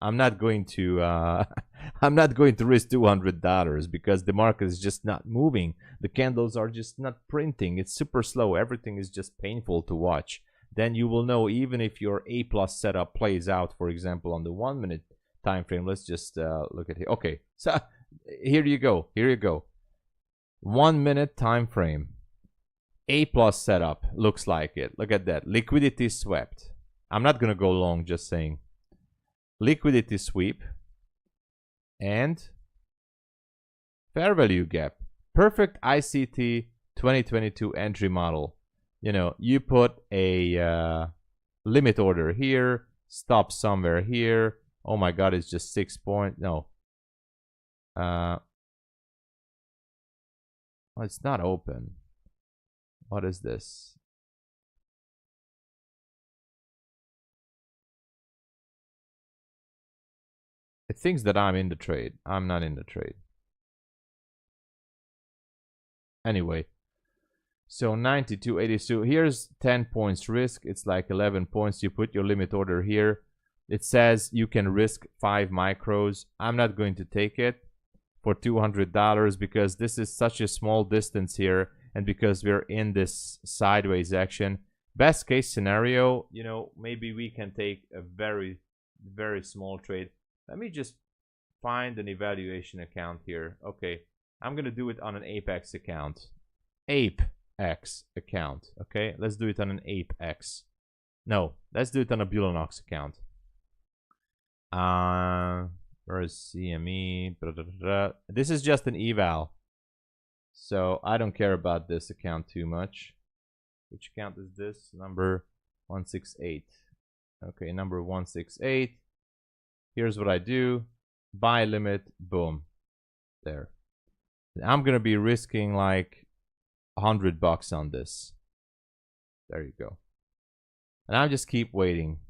Speaker 1: I'm not going to I'm not going to risk $200 because the market is just not moving. The candles are just not printing. It's super slow. Everything is just painful to watch. Then you will know, even if your A+ setup plays out, for example, on the 1 minute time frame. Let's just look at here. Okay, so here you go. Here you go. 1 minute time frame. A+ setup looks like it. Look at that. Liquidity swept. I'm not gonna go long, just saying. Liquidity sweep and fair value gap. Perfect ICT 2022 entry model. You know, you put a limit order here, stop somewhere here. Oh my god, it's just 6 point. No. Oh, it's not open. What is this? It thinks that I'm in the trade. I'm not in the trade. Anyway, so 92.82. Here's 10 points risk. It's like 11 points. You put your limit order here. It says you can risk 5 micros. I'm not going to take it for $200 because this is such a small distance here, and because we're in this sideways action. Best case scenario, you know, maybe we can take a very, very small trade. Let me just find an evaluation account here. Okay, I'm gonna do it on an Apex account. Apex account. Okay, let's do it on an Apex. No, let's do it on a Bulenox account. Where is CME? This is just an eval, so I don't care about this account too much. Which account is this? Number 168. Okay, number 168. Here's what I do. Buy limit, boom. There. I'm gonna be risking like $100 on this. There you go. And I'll just keep waiting.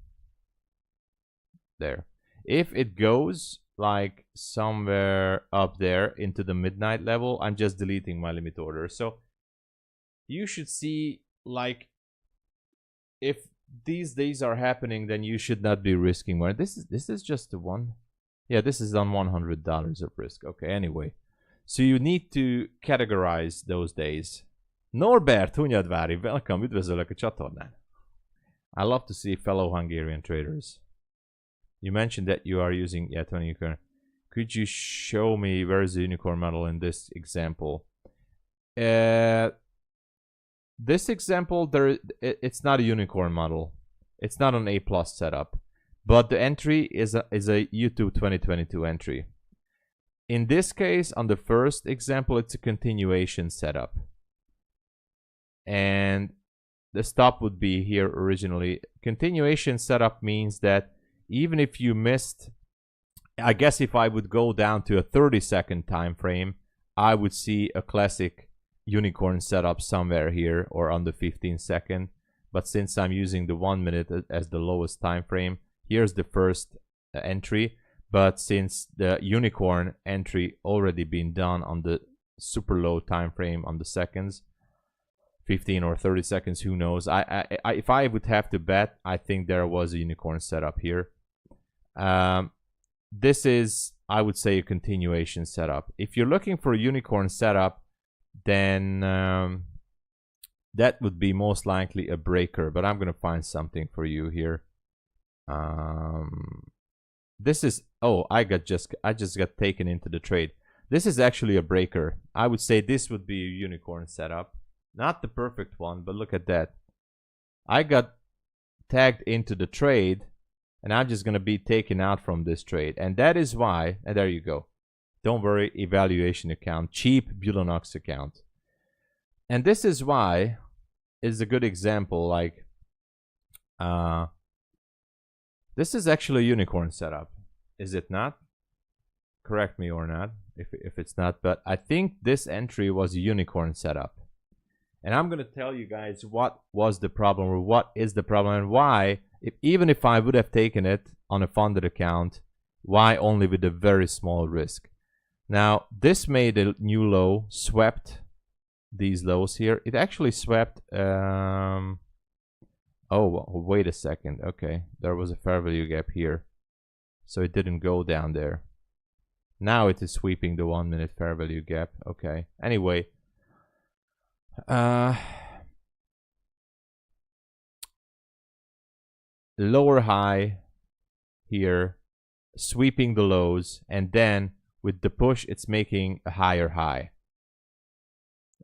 Speaker 1: There. If it goes like somewhere up there into the midnight level, I'm just deleting my limit order. So you should see, like, if these days are happening, then you should not be risking more. This is just the one. Yeah, this is on $100 of risk. Okay, anyway. So you need to categorize those days. Norbert Hunyadvári, welcome, üdvözöllek a csatornán. I love to see fellow Hungarian traders. You mentioned that you are using 20 unicorn. Could you show me where is the unicorn model in this example? This example, it's not a unicorn model. It's not an A+ setup, but the entry is a YouTube 2022 entry. In this case, on the first example, it's a continuation setup. And the stop would be here originally. Continuation setup means that even if you missed, I guess if I would go down to a 30-second time frame, I would see a classic unicorn setup somewhere here or on the 15-second. But since I'm using the 1 minute as the lowest time frame, here's the first entry. But since the unicorn entry already been done on the super low time frame on the seconds, 15 or 30 seconds, who knows? If I would have to bet, I think there was a unicorn setup here. This is, I would say, a continuation setup. If you're looking for a unicorn setup, then that would be most likely a breaker. But I'm gonna find something for you here. This is, oh, I just got taken into the trade. This is actually a breaker. I would say this would be a unicorn setup. Not the perfect one, but look at that. I got tagged into the trade, and I'm just gonna be taken out from this trade. And that is why, and there you go. Don't worry, evaluation account, cheap Bulenox account. And this is why is a good example, like this is actually a unicorn setup, is it not? Correct me or not if it's not, but I think this entry was a unicorn setup. And I'm gonna tell you guys what was the problem, or what is the problem, and why, even if I would have taken it on a funded account, why only with a very small risk. Now this made a new low, swept these lows here. It actually swept oh, wait a second. Okay, there was a fair value gap here, so it didn't go down there. Now it is sweeping the 1 minute fair value gap. Okay, anyway, lower high here, sweeping the lows, and then with the push it's making a higher high.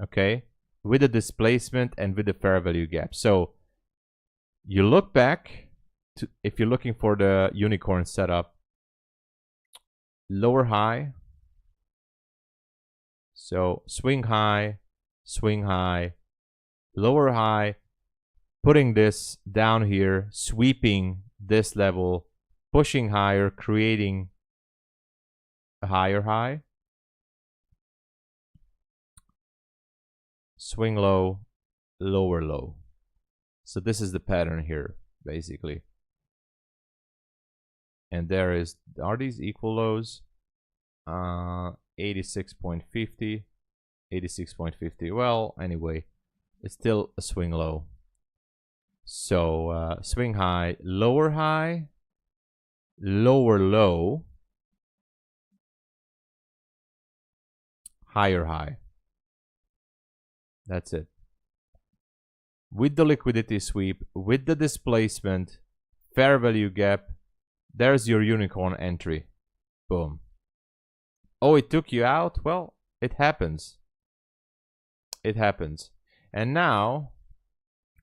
Speaker 1: Okay, with the displacement and with the fair value gap. So you look back to, if you're looking for the unicorn setup, lower high, so swing high, lower high, putting this down here, sweeping this level, pushing higher, creating a higher high, swing low, lower low. So this is the pattern here, basically. And there is, are these equal lows? 86.50, 86.50. Well, anyway, it's still a swing low. So swing high, lower low, higher high. That's it. With the liquidity sweep, with the displacement, fair value gap, there's your unicorn entry. Boom. Oh, it took you out? Well, it happens. It happens. And now,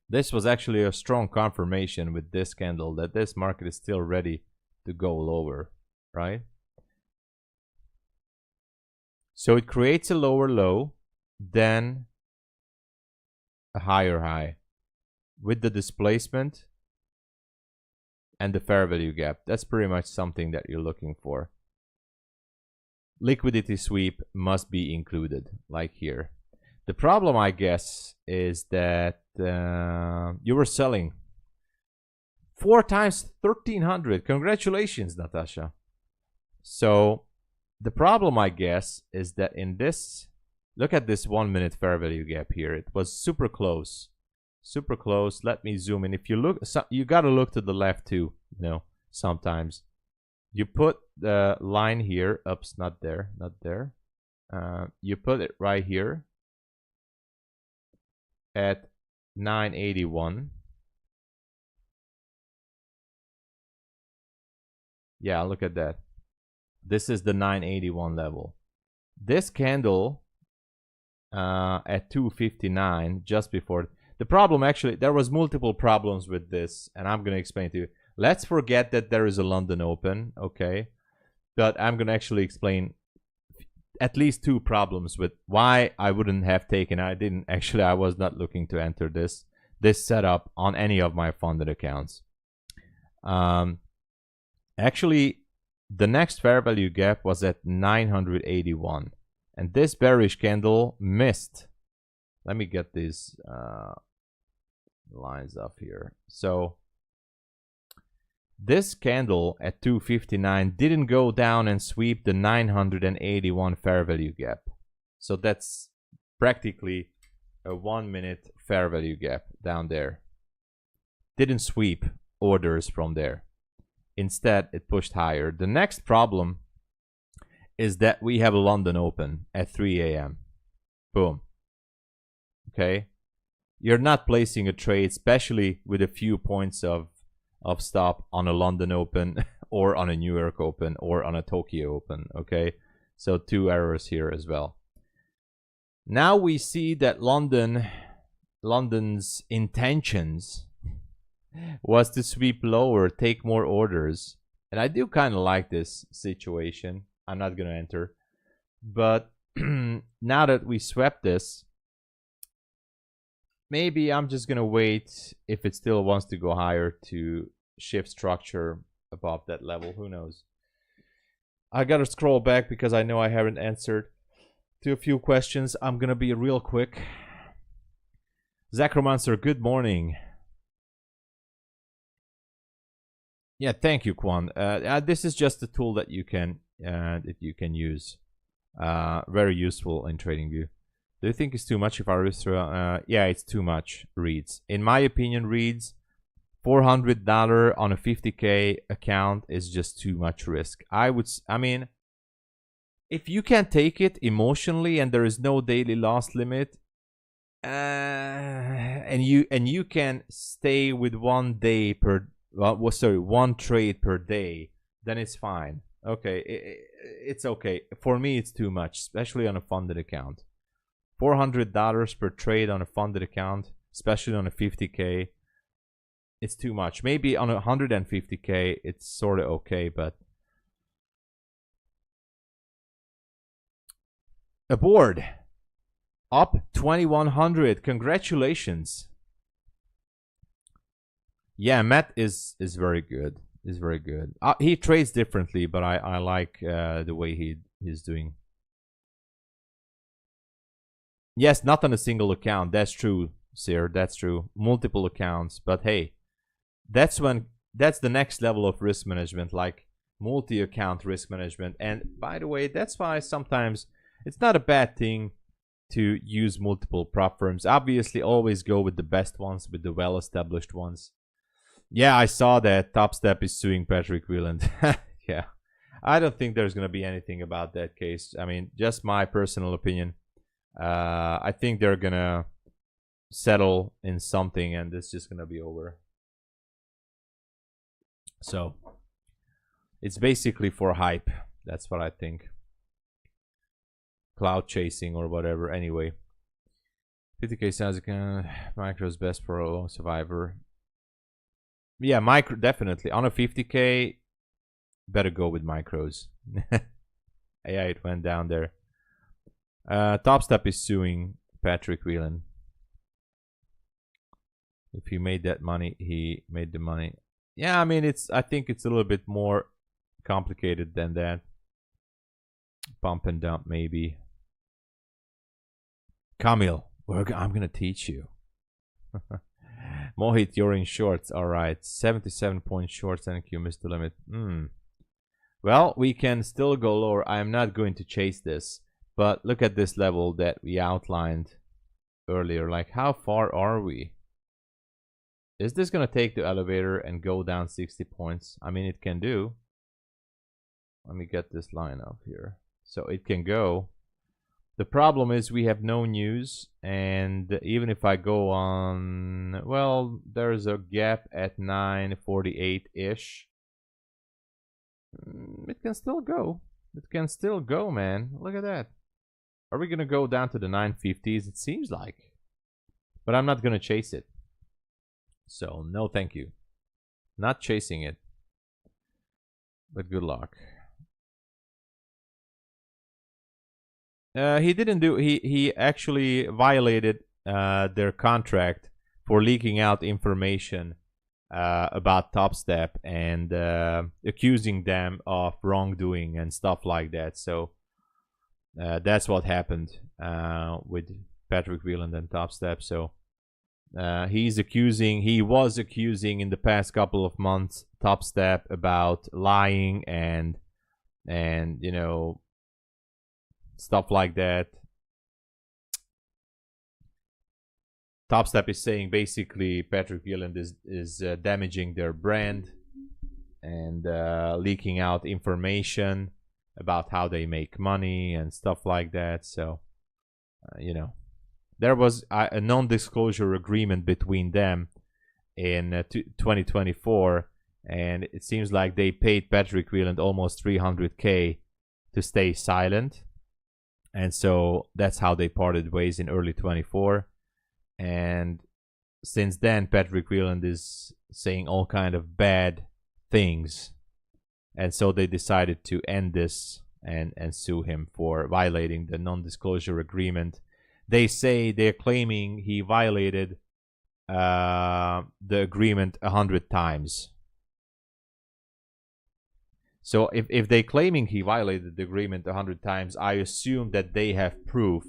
Speaker 1: this was actually a strong confirmation with this candle that this market is still ready to go lower, right? So it creates a lower low, then a higher high with the displacement and the fair value gap. That's pretty much something that you're looking for. Liquidity sweep must be included, like here. The problem, I guess, is that you were selling 4 times 1300. Congratulations, Natasha. So the problem, I guess, is that in this, look at this 1 minute fair value gap here. It was super close. Super close. Let me zoom in. If you look, you got to look to the left too, you know, sometimes. You put the line here. Oops, not there, not there. You put it right here at 981. Yeah, look at that. This is the 981 level. This candle at 259 just before. The problem, actually, there was multiple problems with this, and I'm going to explain to you. Let's forget that there is a London Open, okay? But I'm going to actually explain at least 2 problems with why I wouldn't have taken. I was not looking to enter this. this setup on any of my funded accounts. Actually, the next fair value gap was at 981, and this bearish candle missed. Let me get these lines up here. So this candle at 259 didn't go down and sweep the 981 fair value gap. So that's practically a 1 minute fair value gap down there. Didn't sweep orders from there. Instead, it pushed higher. The next problem is that we have a London open at 3 a.m. Boom. Okay. You're not placing a trade, especially with a few points of stop on a London open or on a New York open or on a Tokyo open. Okay. So 2 errors here as well. Now we see that London's intentions was to sweep lower, take more orders. And I do kind of like this situation. I'm not going to enter. But now that we swept this, maybe I'm just going to wait if it still wants to go higher to shift structure above that level. Who knows? I got to scroll back because I know I haven't answered to a few questions. I'm going to be real quick. Zachromancer, good morning. Yeah, thank you, Kwan. This is just a tool that you can use. Very useful in TradingView. Do you think it's too much if I risk? Yeah, it's too much. Reads. In my opinion, reads $400 on a 50K account is just too much risk. I mean, if you can take it emotionally and there is no daily loss limit, and you can stay with 1 day per. Well, sorry, 1 trade per day, then it's fine. Okay, it's okay. For me, it's too much, especially on a funded account. $400 per trade on a funded account, especially on a 50K, it's too much. Maybe on a 150K, it's sort of okay, but aboard, up 2100. Congratulations. Yeah, Matt is very good. Is very good. He trades differently, but I like the way he's doing. Yes, not on a single account. That's true, sir. That's true. Multiple accounts, but hey, that's the next level of risk management, like multi-account risk management. And by the way, that's why sometimes it's not a bad thing to use multiple prop firms. Obviously, always go with the best ones, with the well-established ones. Yeah, I saw that Top Step is suing Patrick Wieland. Yeah, I don't think there's going to be anything about that case. I mean, just my personal opinion. I think they're going to settle in something and it's just going to be over. So, it's basically for hype. That's what I think. Cloud chasing or whatever. Anyway. 50K sounds like micro is best for a long survivor. Yeah, micro definitely. On a 50K, better go with micros. Yeah, it went down there. Top Step is suing Patrick Wieland. If he made that money, he made the money. Yeah, I mean, I think it's a little bit more complicated than that. Pump and dump, maybe. Kamil, I'm gonna teach you. Mohit, you're in shorts. All right, 77 point shorts. Thank you, Mr. Limit. Well, we can still go lower. I'm not going to chase this, but look at this level that we outlined earlier. Like, how far are we? Is this gonna take the elevator and go down 60 points? I mean, it can do. Let me get this line up here. So it can go. The problem is we have no news, and even if I go on, well, there's a gap at 948-ish. It can still go. It can still go, man. Look at that. Are we going to go down to the 950s? It seems like. But I'm not going to chase it. So, no thank you. Not chasing it. But good luck. He didn't do. He actually violated their contract for leaking out information about Top Step and accusing them of wrongdoing and stuff like that. So that's what happened with Patrick Wieland and Top Step. So he was accusing in the past couple of months Top Step about lying and you know, stuff like that. Top Step is saying basically Patrick Wieland is damaging their brand and leaking out information about how they make money and stuff like that. So you know, there was a non-disclosure agreement between them in 2024, and it seems like they paid Patrick Wieland almost $300K to stay silent, and so that's how they parted ways in early 24. And since then, Patrick Wieland is saying all kind of bad things, and so they decided to end this and sue him for violating the non-disclosure agreement. They say they're claiming he violated the agreement 100 times. So if they're claiming he violated the agreement 100 times, I assume that they have proof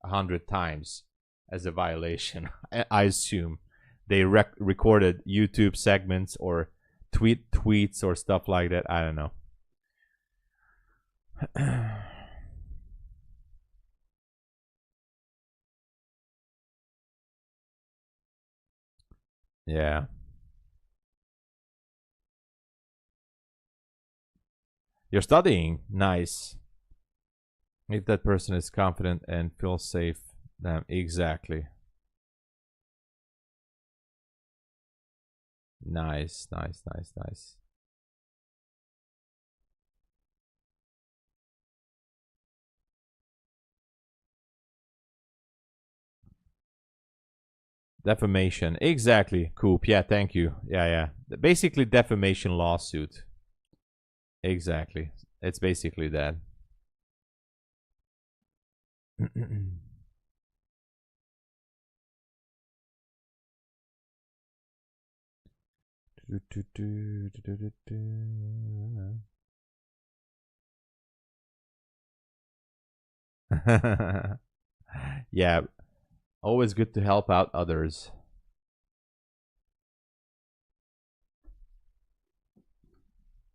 Speaker 1: 100 times as a violation. I assume they recorded YouTube segments or tweets or stuff like that. I don't know. Yeah. You're studying. Nice. If that person is confident and feels safe, then exactly. Nice, nice, nice, nice. Defamation. Exactly. Coop. Yeah, thank you. Yeah. Basically defamation lawsuit. Exactly. It's basically that. Yeah, always good to help out others.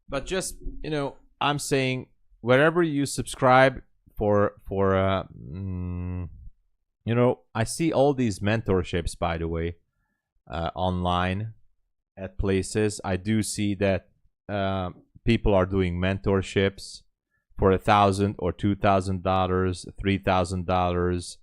Speaker 1: But just, you know, I'm saying wherever you subscribe for you know, I see all these mentorships, by the way, online at places. I do see that people are doing mentorships for $1,000 or $2,000, $3,000.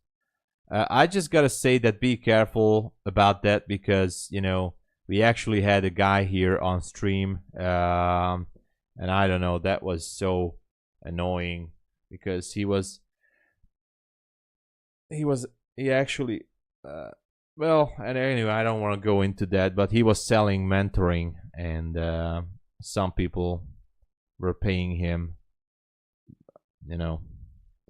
Speaker 1: I just gotta say that be careful about that, because you know, we actually had a guy here on stream, and I don't know, that was so annoying because he actually well, and anyway, I don't want to go into that, but he was selling mentoring, and some people were paying him, you know,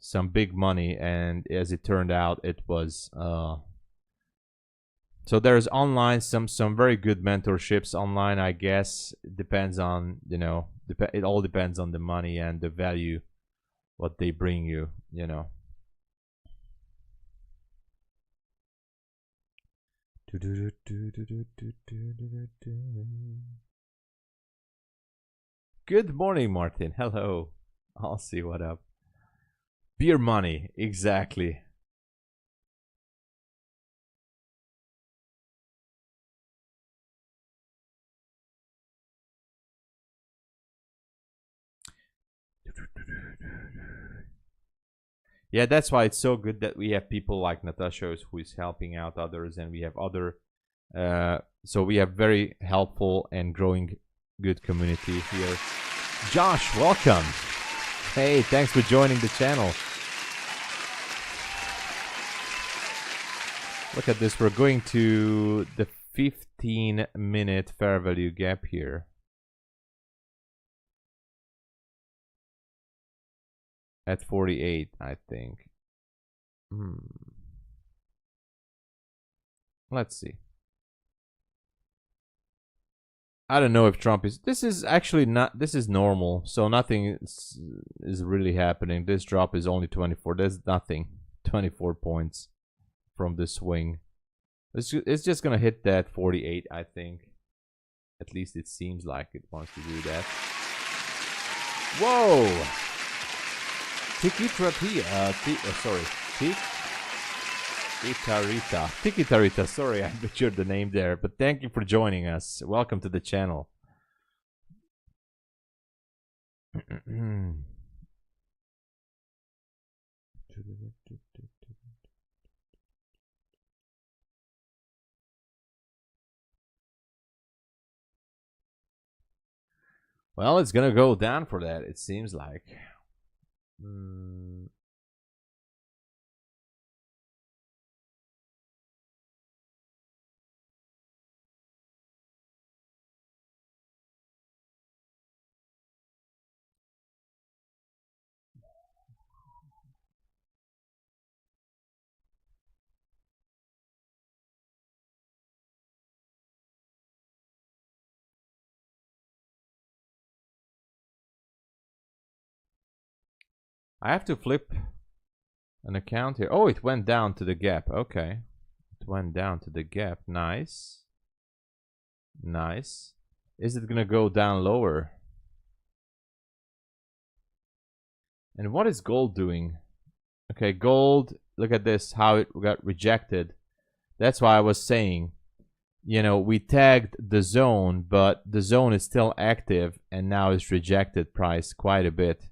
Speaker 1: some big money, and as it turned out, it was so there's online some very good mentorships online, I guess. It depends on, you know, it all depends on the money and the value what they bring you, you know. Good morning, Martin. Hello. I'll see what up. Beer money, exactly. Yeah, that's why it's so good that we have people like Natasha who is helping out others, and we have other so we have very helpful and growing good community here. Josh, welcome. Hey, thanks for joining the channel. Look at this, we're going to the 15-minute fair value gap here. At 48, I think. Let's see. I don't know if Trump is. This is actually not. This is normal. So nothing is really happening. This drop is only 24. There's nothing. 24 points from this swing. It's just gonna hit that 48, I think. At least it seems like it wants to do that. Whoa! Tikitarita, sorry, I butchered the name there, but thank you for joining us. Welcome to the channel. Well, it's gonna go down for that, it seems like. I have to flip an account here. Oh, it went down to the gap. Okay. It went down to the gap. Nice. Nice. Is it gonna go down lower? And what is gold doing? Okay, gold, look at this, how it got rejected. That's why I was saying, you know, we tagged the zone, but the zone is still active and now it's rejected price quite a bit.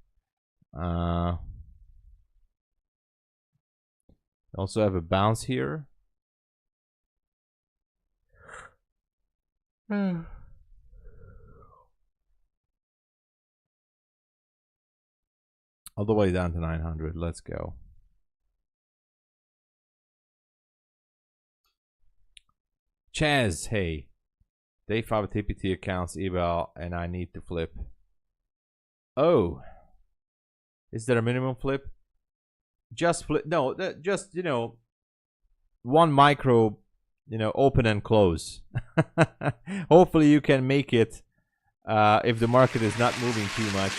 Speaker 1: Also have a bounce here. All the way down to 900. Let's go. Chaz, hey. Day 5 TPT accounts eval and I need to flip. Oh. Is there a minimum flip? Just flip. No, just, you know, one micro, you know, open and close. Hopefully you can make it if the market is not moving too much.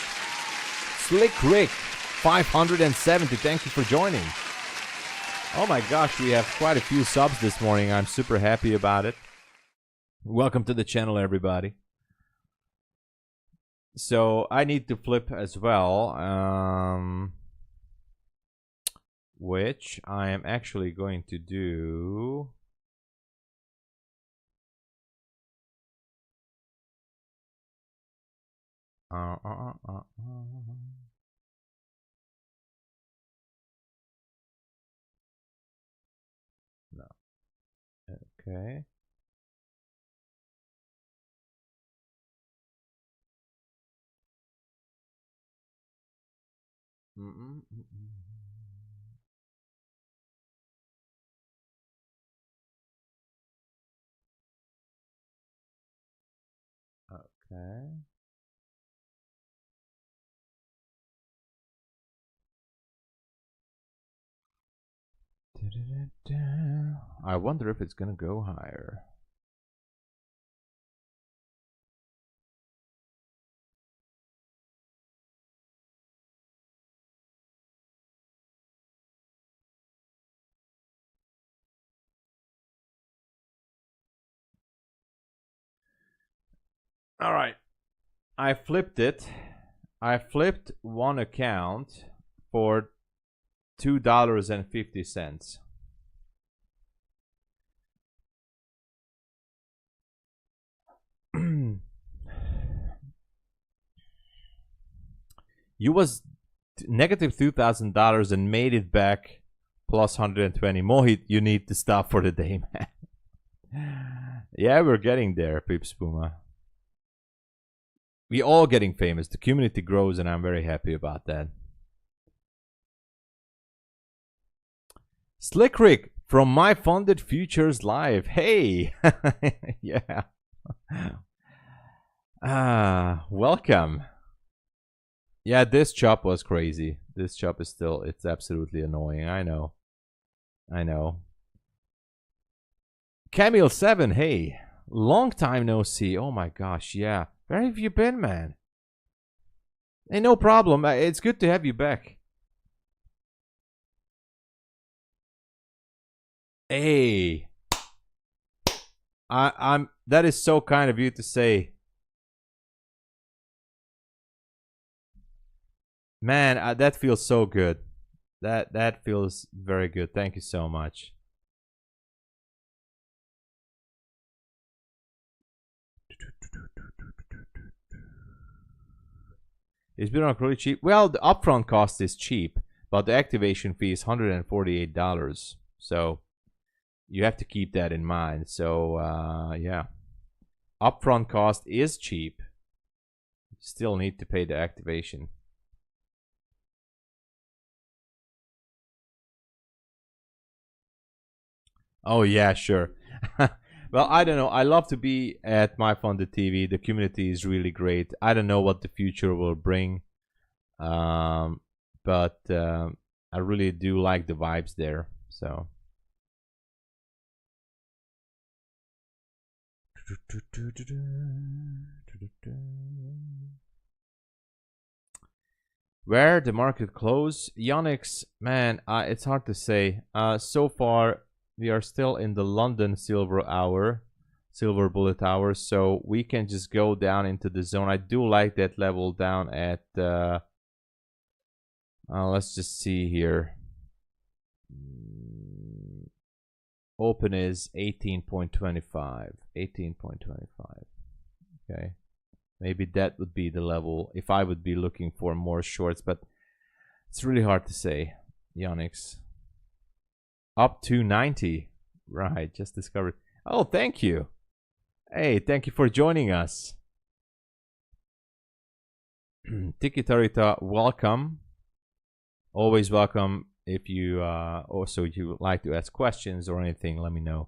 Speaker 1: Slick Rick, 570. Thank you for joining. Oh my gosh, we have quite a few subs this morning. I'm super happy about it. Welcome to the channel, everybody. So I need to flip as well, which I am actually going to do. No. Okay. Okay. I wonder if it's gonna go higher. All right, I flipped it. I flipped one account for $2.50. You was negative $2,000 and made it back plus 120. Mohit, you need to stop for the day, man. Yeah, we're getting there, Pips Puma. We all getting famous. The community grows, and I'm very happy about that. Slick Rick from MyFundedFutures Live. Hey, yeah. Welcome. Yeah, this chop was crazy. This chop is still, it's absolutely annoying. I know. Camille7, hey, Long time no see. Oh my gosh, yeah. Where have you been, man? Hey, no problem. It's good to have you back. Hey. I'm that is so kind of you to say. Man, that feels so good. That feels very good. Thank you so much. Is Bulenox really cheap? Well, the upfront cost is cheap, but the activation fee is $148. So you have to keep that in mind. So yeah, upfront cost is cheap. You still need to pay the activation. Oh yeah, sure. Well, I don't know. I love to be at MyFunded TV. The community is really great. I don't know what the future will bring, but I really do like the vibes there. So. Where the market close? Yonex, man, it's hard to say. So far, we are still in the London silver bullet hour, so we can just go down into the zone. I do like that level down at let's just see here. Open is 18.25. Okay, maybe that would be the level if I would be looking for more shorts, but it's really hard to say. Yonex up to 90. Right, just discovered. Oh, thank you. Hey, thank you for joining us. Tiki Tarita, welcome. Always welcome. If you also you would like to ask questions or anything, let me know.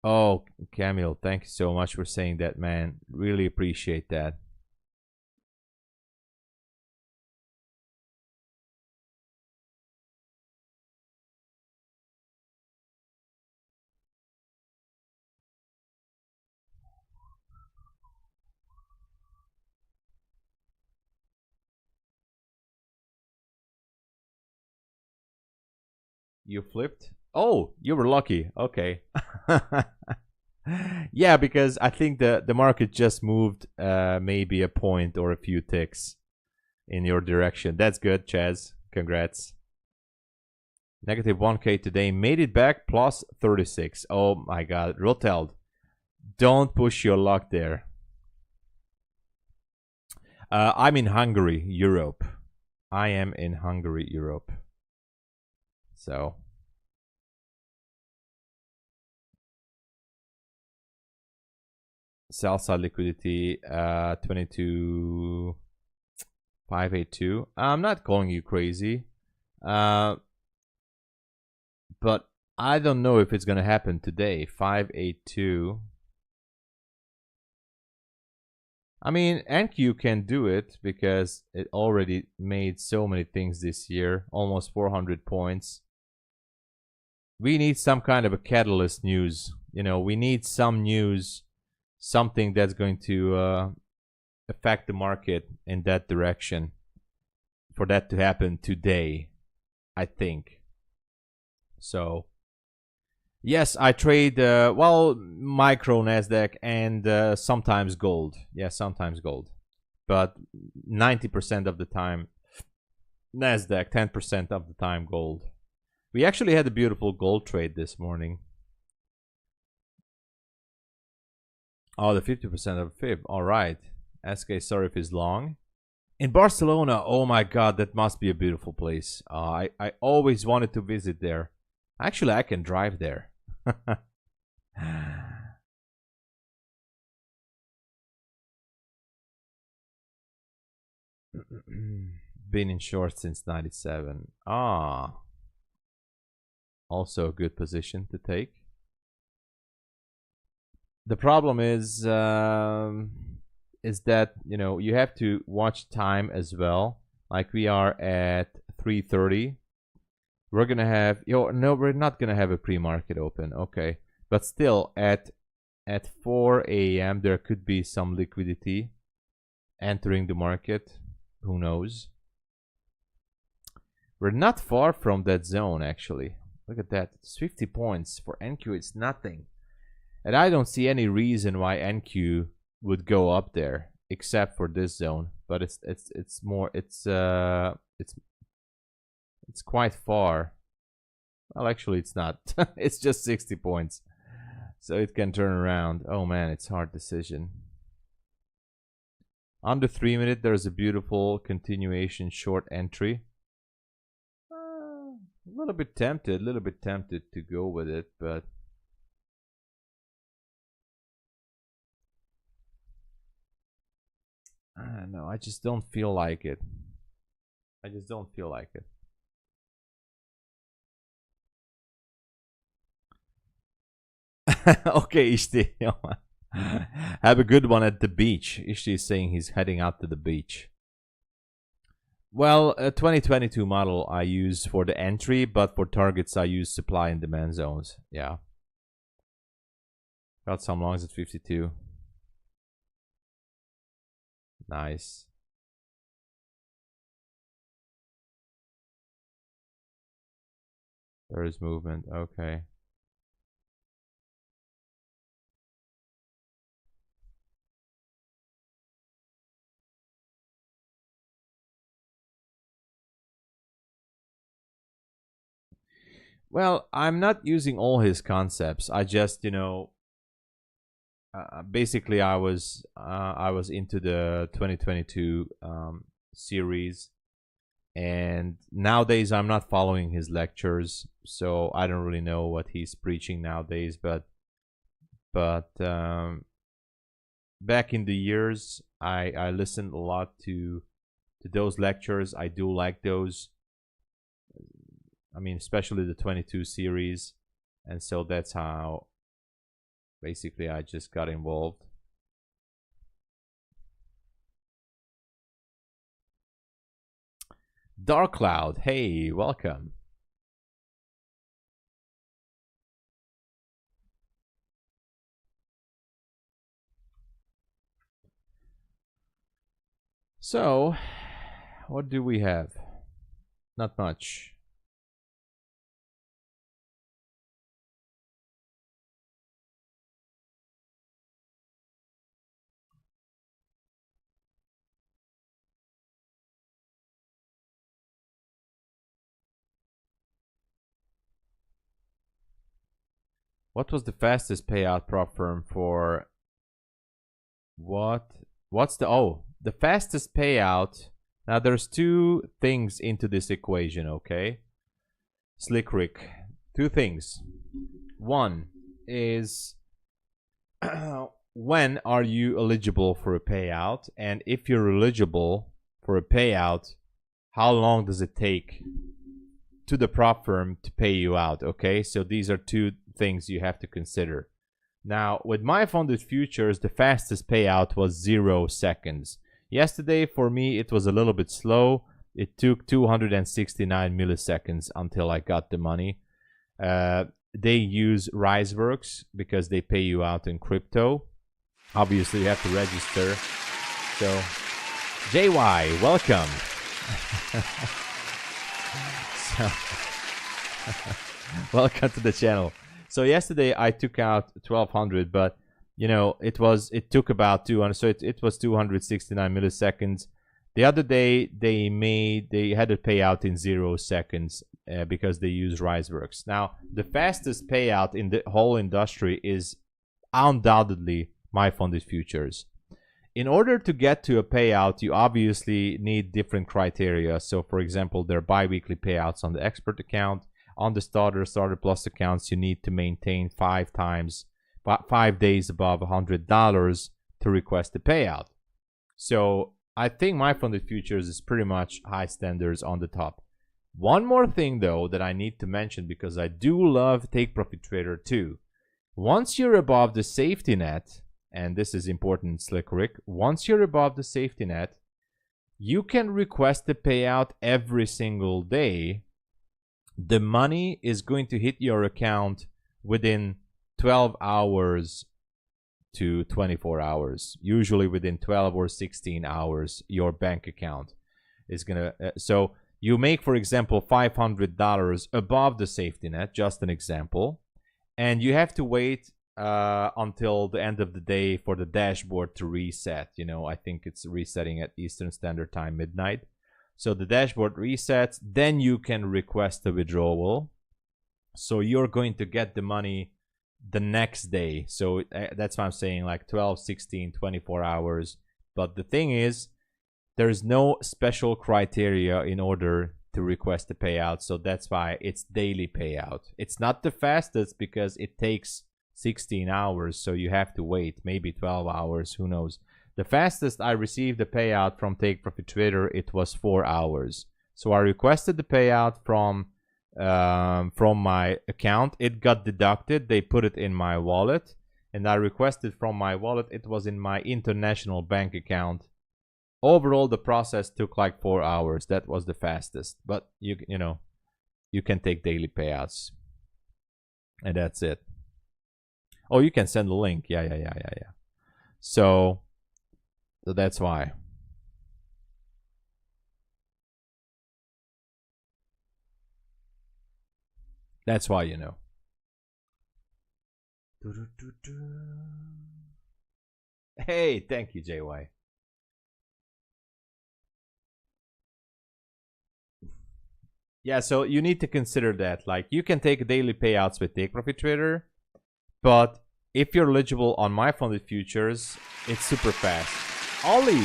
Speaker 1: Oh, Camille, thank you so much for saying that, man. Really appreciate that. You flipped? Oh, you were lucky. Okay. Yeah, because I think the market just moved maybe a point or a few ticks in your direction. That's good, Chaz. Congrats. Negative 1K today. Made it back plus 36. Oh my god. Roteld, don't push your luck there. I'm in Hungary, Europe. I am in Hungary, Europe. So. Sell side liquidity 22,582. I'm not calling you crazy, but I don't know if it's gonna happen today. 582. I mean, NQ can do it because it already made so many things this year, almost 400 points. We need some kind of a catalyst news. You know, we need some news, something that's going to affect the market in that direction for that to happen today, I think. So, yes, I trade, well, micro NASDAQ and sometimes gold. Yeah, sometimes gold. But 90% of the time, NASDAQ, 10% of the time, gold. We actually had a beautiful gold trade this morning. Oh, the 50% of fib. All right. SK Surf is long. In Barcelona, oh my god, that must be a beautiful place. I always wanted to visit there. Actually, I can drive there. Been in short since 97. Ah. Also a good position to take. The problem is that, you know, you have to watch time as well. Like we are at 3:30. We're gonna have, no, we're not gonna have a pre-market open. Okay, but still at 4 a.m. there could be some liquidity entering the market. Who knows? We're not far from that zone actually. Look at that. It's 50 points for NQ. It's nothing, and I don't see any reason why NQ would go up there except for this zone. But it's quite far. Well, actually, it's not. It's just 60 points. So it can turn around. Oh man, it's a hard decision. Under 3 minutes, there's a beautiful continuation short entry. A little bit tempted to go with it, but I don't know. I just don't feel like it. I just don't feel like it. Okay, Ishti. Have a good one at the beach. Ishti is saying he's heading out to the beach. Well, a 2022 model I use for the entry, but for targets I use supply and demand zones. Yeah. Got some longs at 52. Nice. There is movement. Okay. Well, I'm not using all his concepts. I just, basically I was into the 2022 series, and nowadays I'm not following his lectures, so I don't really know what he's preaching nowadays. But back in the years, I listened a lot to those lectures. I do like those. I mean, especially the 22 series, and so that's how basically I just got involved. Dark Cloud, hey, welcome. So, what do we have? Not much. What was the fastest payout prop firm for what? What's the fastest payout? Now there's two things into this equation, okay? Slick Rick, two things. One is when are you eligible for a payout, and if you're eligible for a payout, how long does it take to the prop firm to pay you out? Okay, so these are two things you have to consider. Now, with MyFundedFutures, the fastest payout was 0 seconds. Yesterday, for me, it was a little bit slow. It took 269 milliseconds until I got the money. They use RiseWorks because they pay you out in crypto. Obviously, you have to register. So, JY, welcome. Welcome to the channel. So yesterday I took out 1200, but it took about 200, so it was 269 milliseconds. The other day they had a payout in 0 seconds because they use RiseWorks. Now the fastest payout in the whole industry is undoubtedly MyFundedFutures. In order to get to a payout, you obviously need different criteria. So for example, there are bi-weekly payouts on the expert account. On the starter plus accounts, you need to maintain 5 days above $100 to request a payout. So I think MyFundedFutures is pretty much high standards on the top. One more thing though that I need to mention, because I do love Take Profit Trader too. Once you're above the safety net, and this is important, Slick Rick, once you're above the safety net, you can request a payout every single day the money is going to hit your account within 12 hours to 24 hours. Usually within 12 or 16 hours, your bank account is gonna so you make, for example, $500 above the safety net, just an example, and you have to wait until the end of the day for the dashboard to reset. You know, I think it's resetting at Eastern Standard Time, midnight. So the dashboard resets, then you can request a withdrawal. So you're going to get the money the next day. So that's why I'm saying like 12, 16, 24 hours. But the thing is, there's no special criteria in order to request a payout. So that's why it's daily payout. It's not the fastest because it takes 16 hours. So you have to wait maybe 12 hours. Who knows? The fastest I received the payout from Take Profit Trader, it was 4 hours. So I requested the payout from my account. It got deducted. They put it in my wallet, and I requested from my wallet. It was in my international bank account. Overall, the process took like 4 hours. That was the fastest. But you know, you can take daily payouts, and that's it. Oh, you can send a link. Yeah. So that's why. That's why, you know. Hey, thank you, JY. Yeah, so you need to consider that. Like, you can take daily payouts with Take Profit Trader, but if you're eligible on MyFundedFutures, it's super fast. Ollie,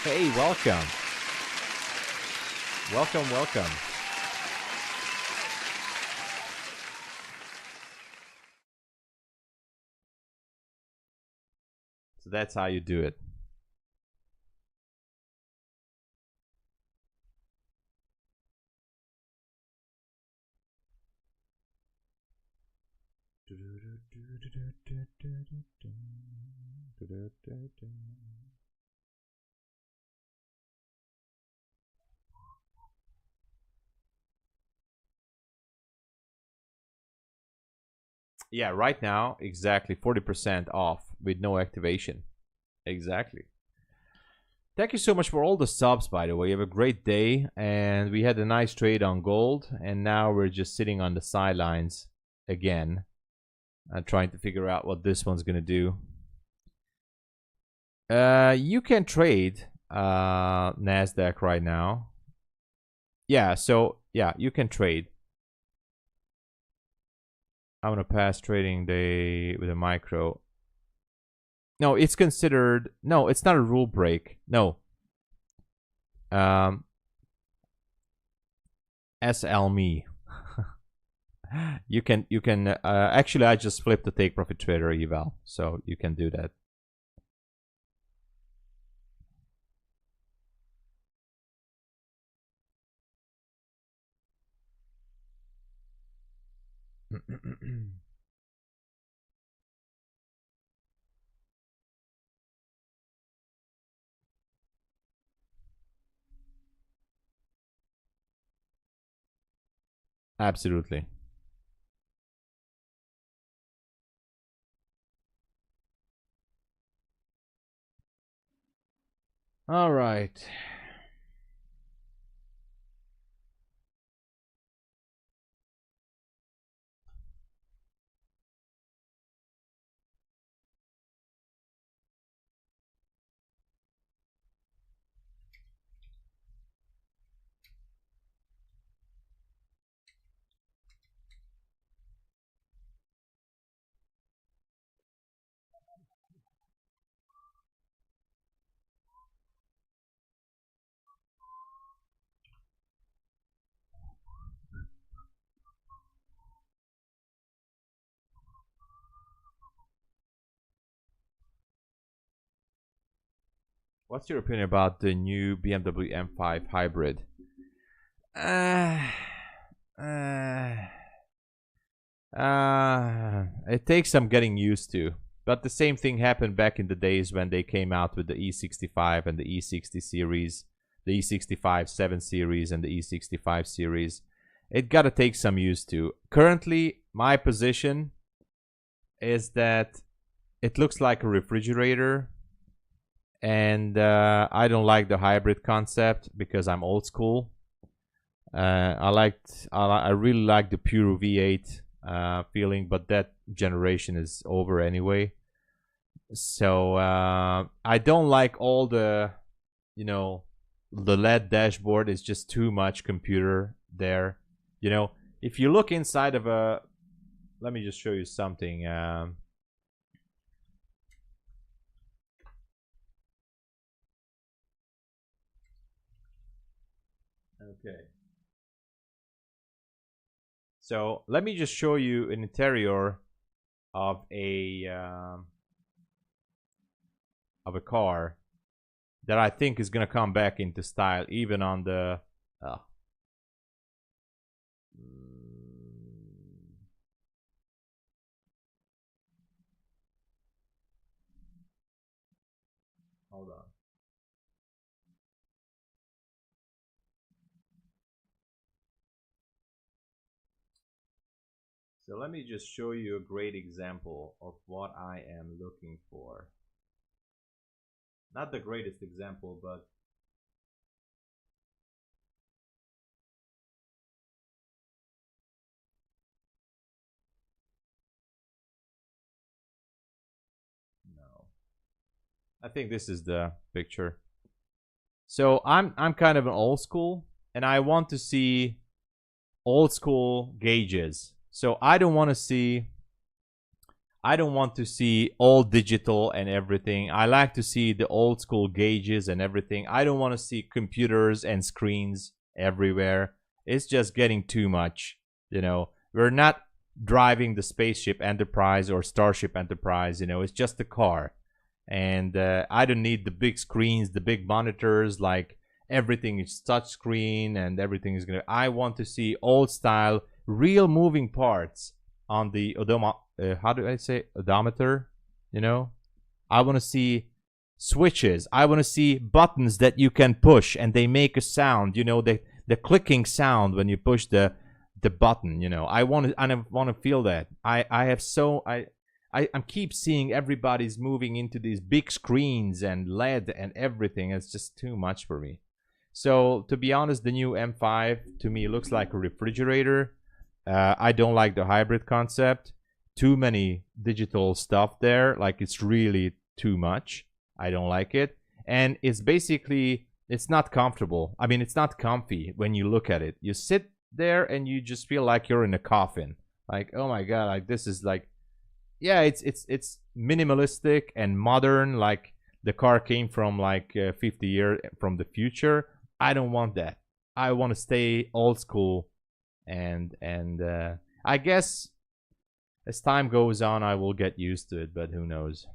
Speaker 1: hey, welcome. Welcome. So that's how you do it. Yeah, right now, exactly 40% off with no activation. Exactly. Thank you so much for all the subs, by the way. You have a great day, and we had a nice trade on gold, and now we're just sitting on the sidelines again, trying to figure out what this one's gonna do. You can trade Nasdaq right now. Yeah, so yeah, you can trade. I'm gonna pass trading day with a micro. No, it's considered. No, it's not a rule break. No. SL me. you can actually I just flipped the Take Profit Trader eval, so you can do that. Absolutely. All right. What's your opinion about the new BMW M5 hybrid? It takes some getting used to. But the same thing happened back in the days when they came out with the E65 and the E60 series, the E65 7 series and the E65 series. it gotta take some use to. Currently, my position is that it looks like a refrigerator, and I don't like the hybrid concept because I'm old school. I really like the pure V8 feeling, but that generation is over anyway. So I don't like all the, you know, the LED dashboard is just too much computer there. You know, if you look inside of a, let me just show you something. Okay. So let me just show you an interior of a car that I think is gonna come back into style, even on the. Hold on. So let me just show you a great example of what I am looking for. Not the greatest example, but no. I think this is the picture. So I'm kind of an old school, and I want to see old school gauges. So I don't want to see all digital and everything. I like to see the old school gauges and everything. I don't want to see computers and screens everywhere. It's just getting too much. You know, we're not driving the spaceship Enterprise or Starship Enterprise. You know, it's just a car. And I don't need the big screens, the big monitors, like everything is touch screen and everything is gonna. I want to see old style, real moving parts on the how do I say, odometer? You know, I want to see switches. I want to see buttons that you can push and they make a sound. You know, the clicking sound when you push the button. You know, I want to feel that. I keep seeing everybody's moving into these big screens and LED and everything. It's just too much for me. So to be honest, the new M5 to me looks like a refrigerator. I don't like the hybrid concept. Too many digital stuff there. Like, it's really too much. I don't like it. And it's basically, it's not comfortable. I mean, it's not comfy when you look at it. You sit there and you just feel like you're in a coffin. Like, oh my God, like this is like, yeah, it's minimalistic and modern. Like the car came from like 50 years from the future. I don't want that. I want to stay old school, and I guess as time goes on, I will get used to it. But who knows?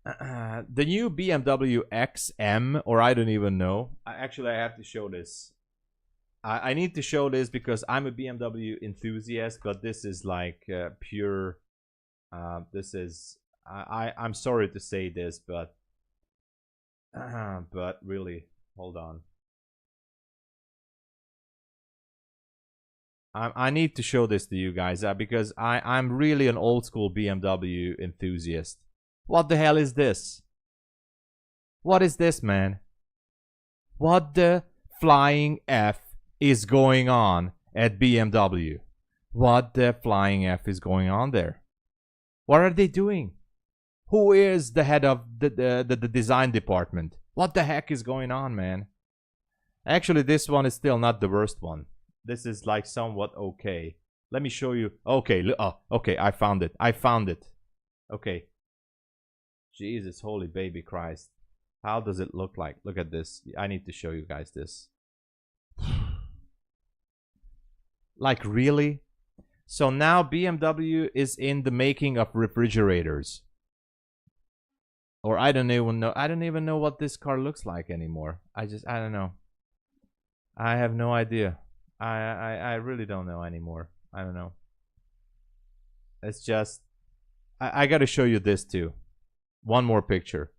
Speaker 1: The new BMW XM, or I don't even know. Actually, I have to show this. I need to show this because I'm a BMW enthusiast, but this is like pure. This is. I'm sorry to say this, but really, hold on. I need to show this to you guys because I'm really an old school BMW enthusiast. What the hell is this? What is this, man? What the flying F is going on at BMW? What the flying F is going on there? What are they doing? Who is the head of the design department? What the heck is going on, man? Actually, this one is still not the worst one. This is like somewhat okay. Let me show you. Okay, okay, I found it. I found it. Okay. Jesus, holy baby Christ. How does it look like? Look at this. I need to show you guys this. Like, really? So now BMW is in the making of refrigerators. Or I don't even know. I don't even know what this car looks like anymore. I don't know. I have no idea. I really don't know anymore. I don't know. It's just, I got to show you this too. One more picture.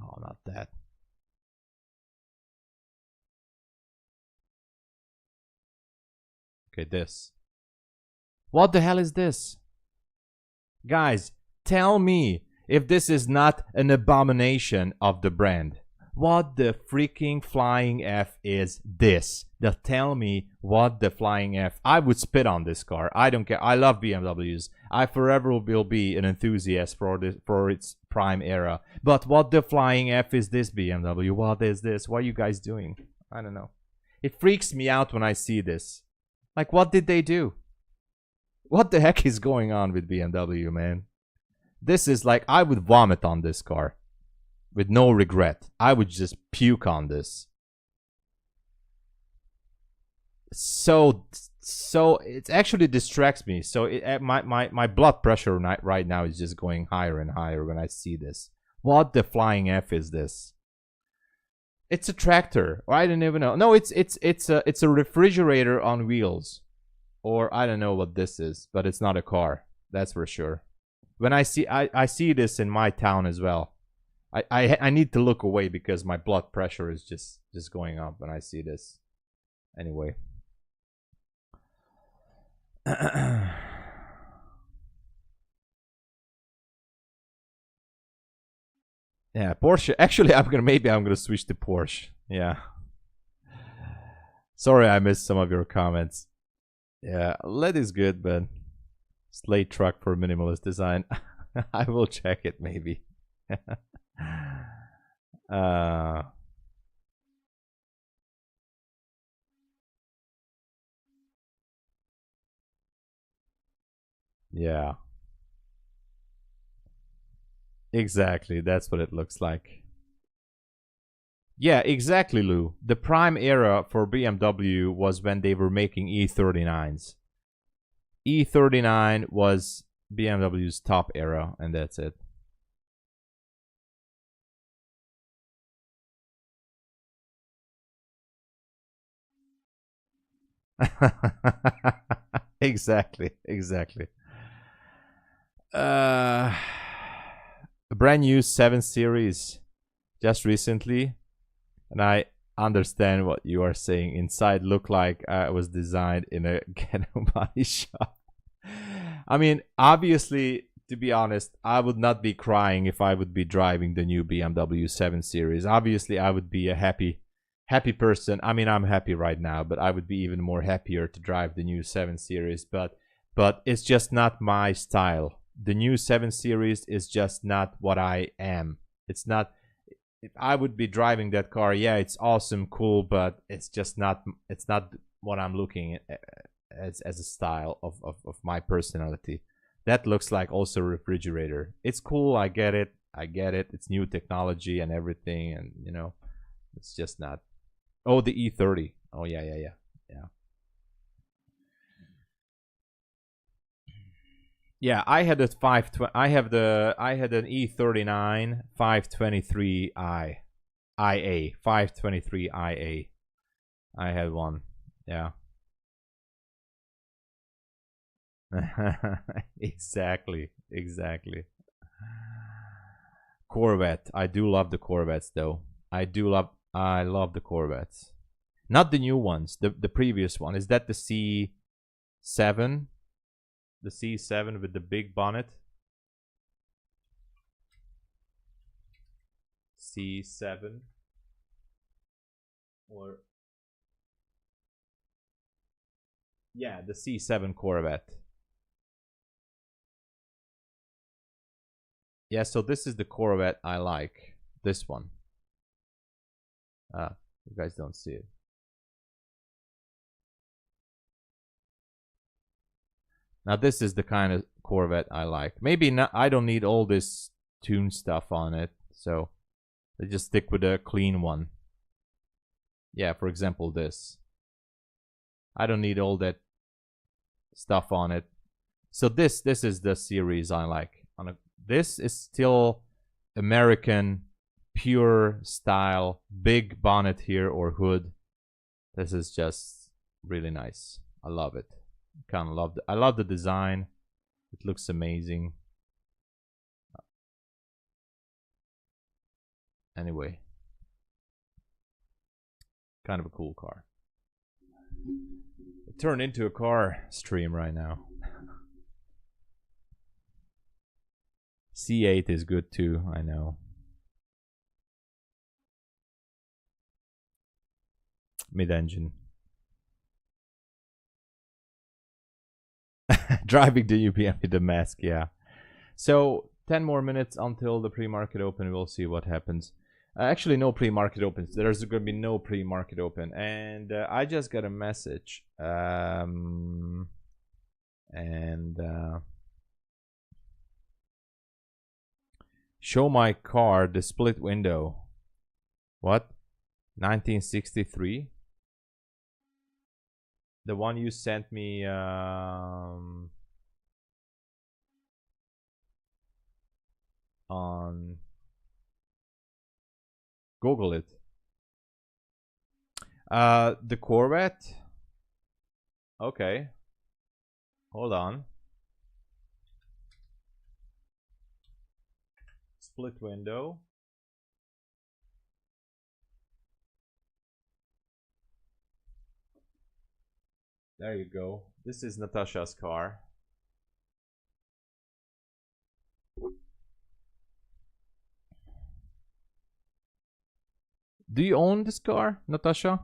Speaker 1: Oh, not that. Okay, this. What the hell is this? Guys, tell me if this is not an abomination of the brand. What the freaking flying F is this? Just tell me what the flying F. I would spit on this car. I don't care. I love BMWs. I forever will be an enthusiast for its prime era. But what the flying F is this, BMW? What is this? What are you guys doing? I don't know. It freaks me out when I see this. Like, what did they do? What the heck is going on with BMW, man? This is like, I would vomit on this car. With no regret. I would just puke on this. So it actually distracts me. So my blood pressure right now is just going higher and higher when I see this. What the flying F is this? It's a tractor. Or I don't even know. No, it's a refrigerator on wheels. Or I don't know what this is, but it's not a car. That's for sure. When I see this in my town as well. I need to look away because my blood pressure is just going up when I see this. Anyway. Yeah, Porsche. Actually, maybe I'm gonna switch to Porsche. Yeah. Sorry, I missed some of your comments. Yeah, LED is good, but slate truck for minimalist design. I will check it maybe. Yeah. Exactly, that's what it looks like. Yeah, exactly, Lou. The prime era for BMW was when they were making E39s. E39 was BMW's top era, and that's it. Exactly. A brand new 7 Series just recently, and I understand what you are saying. Inside look like it was designed in a ghetto body shop. I mean, obviously, to be honest, I would not be crying if I would be driving the new BMW 7 Series. Obviously, I would be a happy person. I mean, I'm happy right now, but I would be even more happier to drive the new 7 Series. But it's just not my style. The new 7 Series is just not what I am. It's not. If I would be driving that car, yeah, it's awesome, cool, but it's just not. It's not what I'm looking at as a style of my personality. That looks like also a refrigerator. It's cool. I get it. It's new technology and everything, and you know, it's just not. Oh, the E30. Oh yeah. Yeah, I had a 520. I had an E39 523i IA 523 IA. I had one. Yeah. Exactly. Corvette. I do love the Corvettes though. I love the Corvettes. Not the new ones. The previous one. Is that the C7? The C7 with the big bonnet? C7 or yeah, the C7 Corvette. Yeah, so this is the Corvette I like. This one. You guys don't see it. Now this is the kind of Corvette I like. Maybe not. I don't need all this tune stuff on it, so I just stick with a clean one. Yeah, for example, this. I don't need all that stuff on it. So this is the series I like. This is still American, pure style, big bonnet here or hood. This is just really nice. I love it. Kind of love I love the design. It looks amazing. Anyway, kind of a cool car. turned into a car stream right now. C8 is good too, I know. Mid-engine. Driving the UPM with the mask, yeah. So 10 more minutes until the pre-market open. We'll see what happens. Actually, no pre-market opens. There's going to be no pre-market open. And I just got a message. Show my car, the split window. What? 1963? The one you sent me on Google it. The Corvette. Okay. Hold on. Split window. There you go. This is Natasha's car. Do you own this car, Natasha?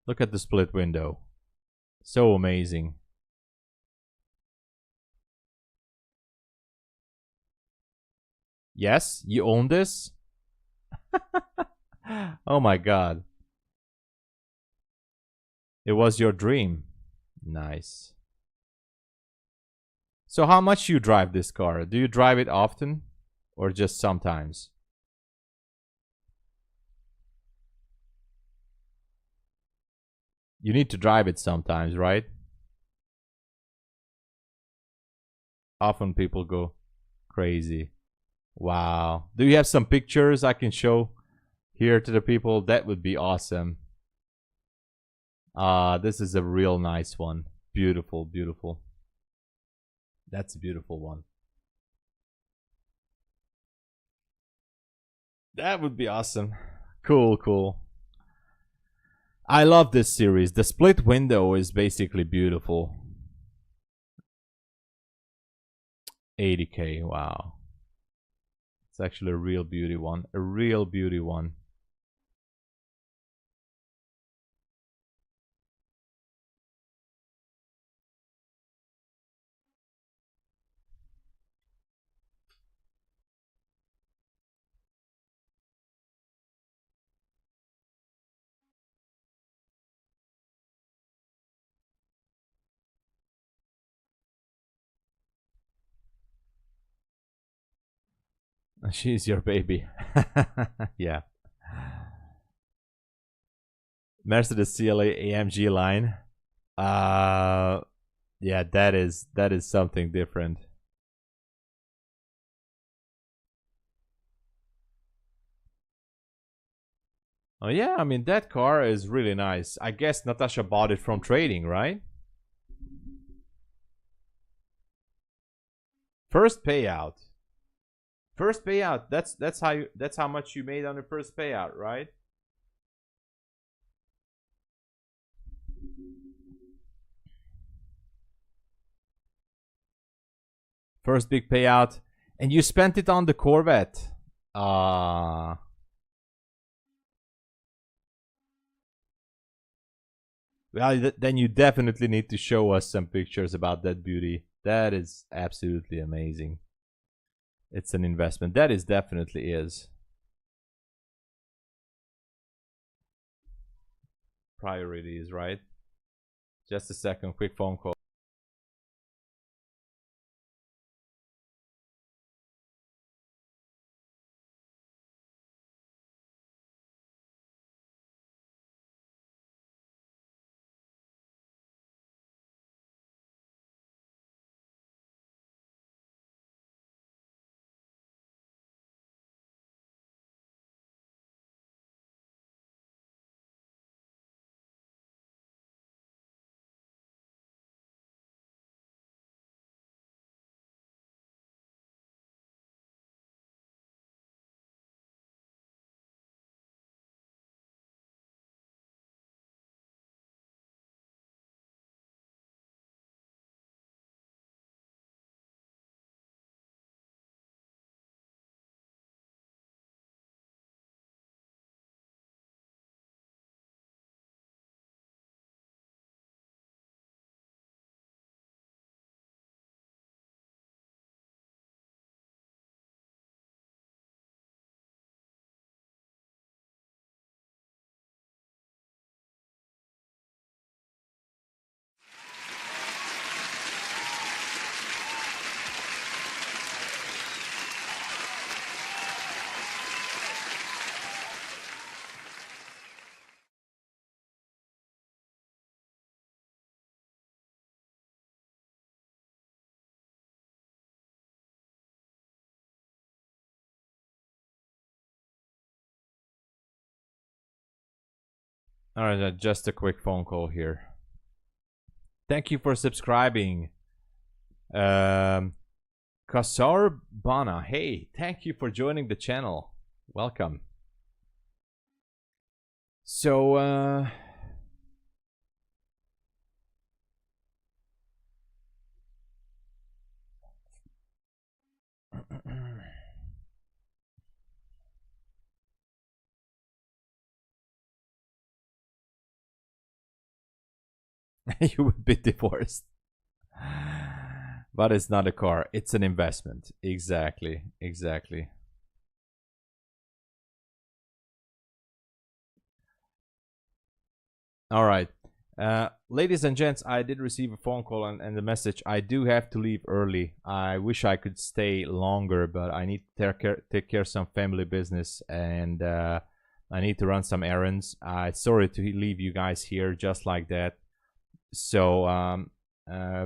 Speaker 1: Look at the split window. So amazing. Yes, you own this? Oh my god. It was your dream. Nice. So how much you drive this car? Do you drive it often or just sometimes? You need to drive it sometimes, right? Often people go crazy. Wow. Do you have some pictures I can show here to the people? That would be awesome. This is a real nice one. Beautiful, beautiful. That's a beautiful one. That would be awesome. Cool, cool. I love this series. The split window is basically beautiful. 80K, wow. It's actually a real beauty one. A real beauty one. She's your baby. Yeah. Mercedes CLA AMG line. Yeah, that is something different. Oh yeah, I mean that car is really nice. I guess Natasha bought it from trading, right? First payout. First payout. That's how much you made on the first payout, right? First big payout, and you spent it on the Corvette. Well, then you definitely need to show us some pictures about that beauty. That is absolutely amazing. It's an investment. That is definitely is. Priorities, right? Just a second, quick phone call. All right, just a quick phone call here. Thank you for subscribing. Kasar Bana, hey, thank you for joining the channel. Welcome. So, you would be divorced. But it's not a car, it's an investment. Exactly, exactly. All right. Ladies and gents, I did receive a phone call and the message. I do have to leave early. I wish I could stay longer, but I need to take care of some family business, and I need to run some errands. Sorry to leave you guys here just like that. So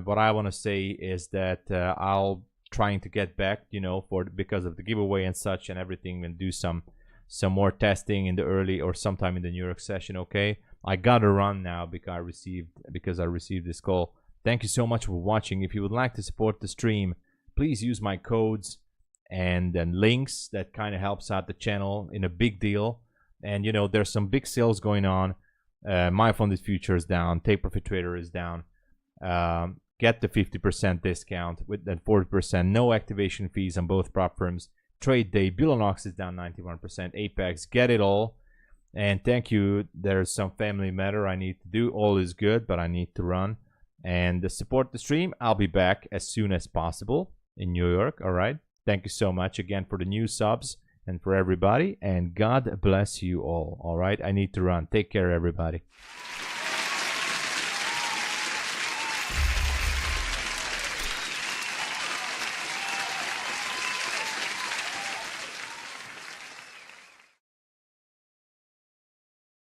Speaker 1: what I want to say is that I'll trying to get back, you know, because of the giveaway and such and everything, and do some more testing in the early or sometime in the New York session. Okay, I gotta run now because I received this call. Thank you so much for watching. If you would like to support the stream, please use my codes and then links. That kind of helps out the channel in a big deal. And you know, there's some big sales going on. MyFundedFutures down, Take Profit Trader is down. Get the 50% discount with that 40%. No activation fees on both prop firms. TRADEDAY, Bulenox is down 91%. Apex, get it all. And thank you. There's some family matter I need to do. All is good, but I need to run. And to support the stream, I'll be back as soon as possible in New York. All right. Thank you so much again for the new subs and for everybody. And God bless you all. All right. I need to run. Take care, everybody.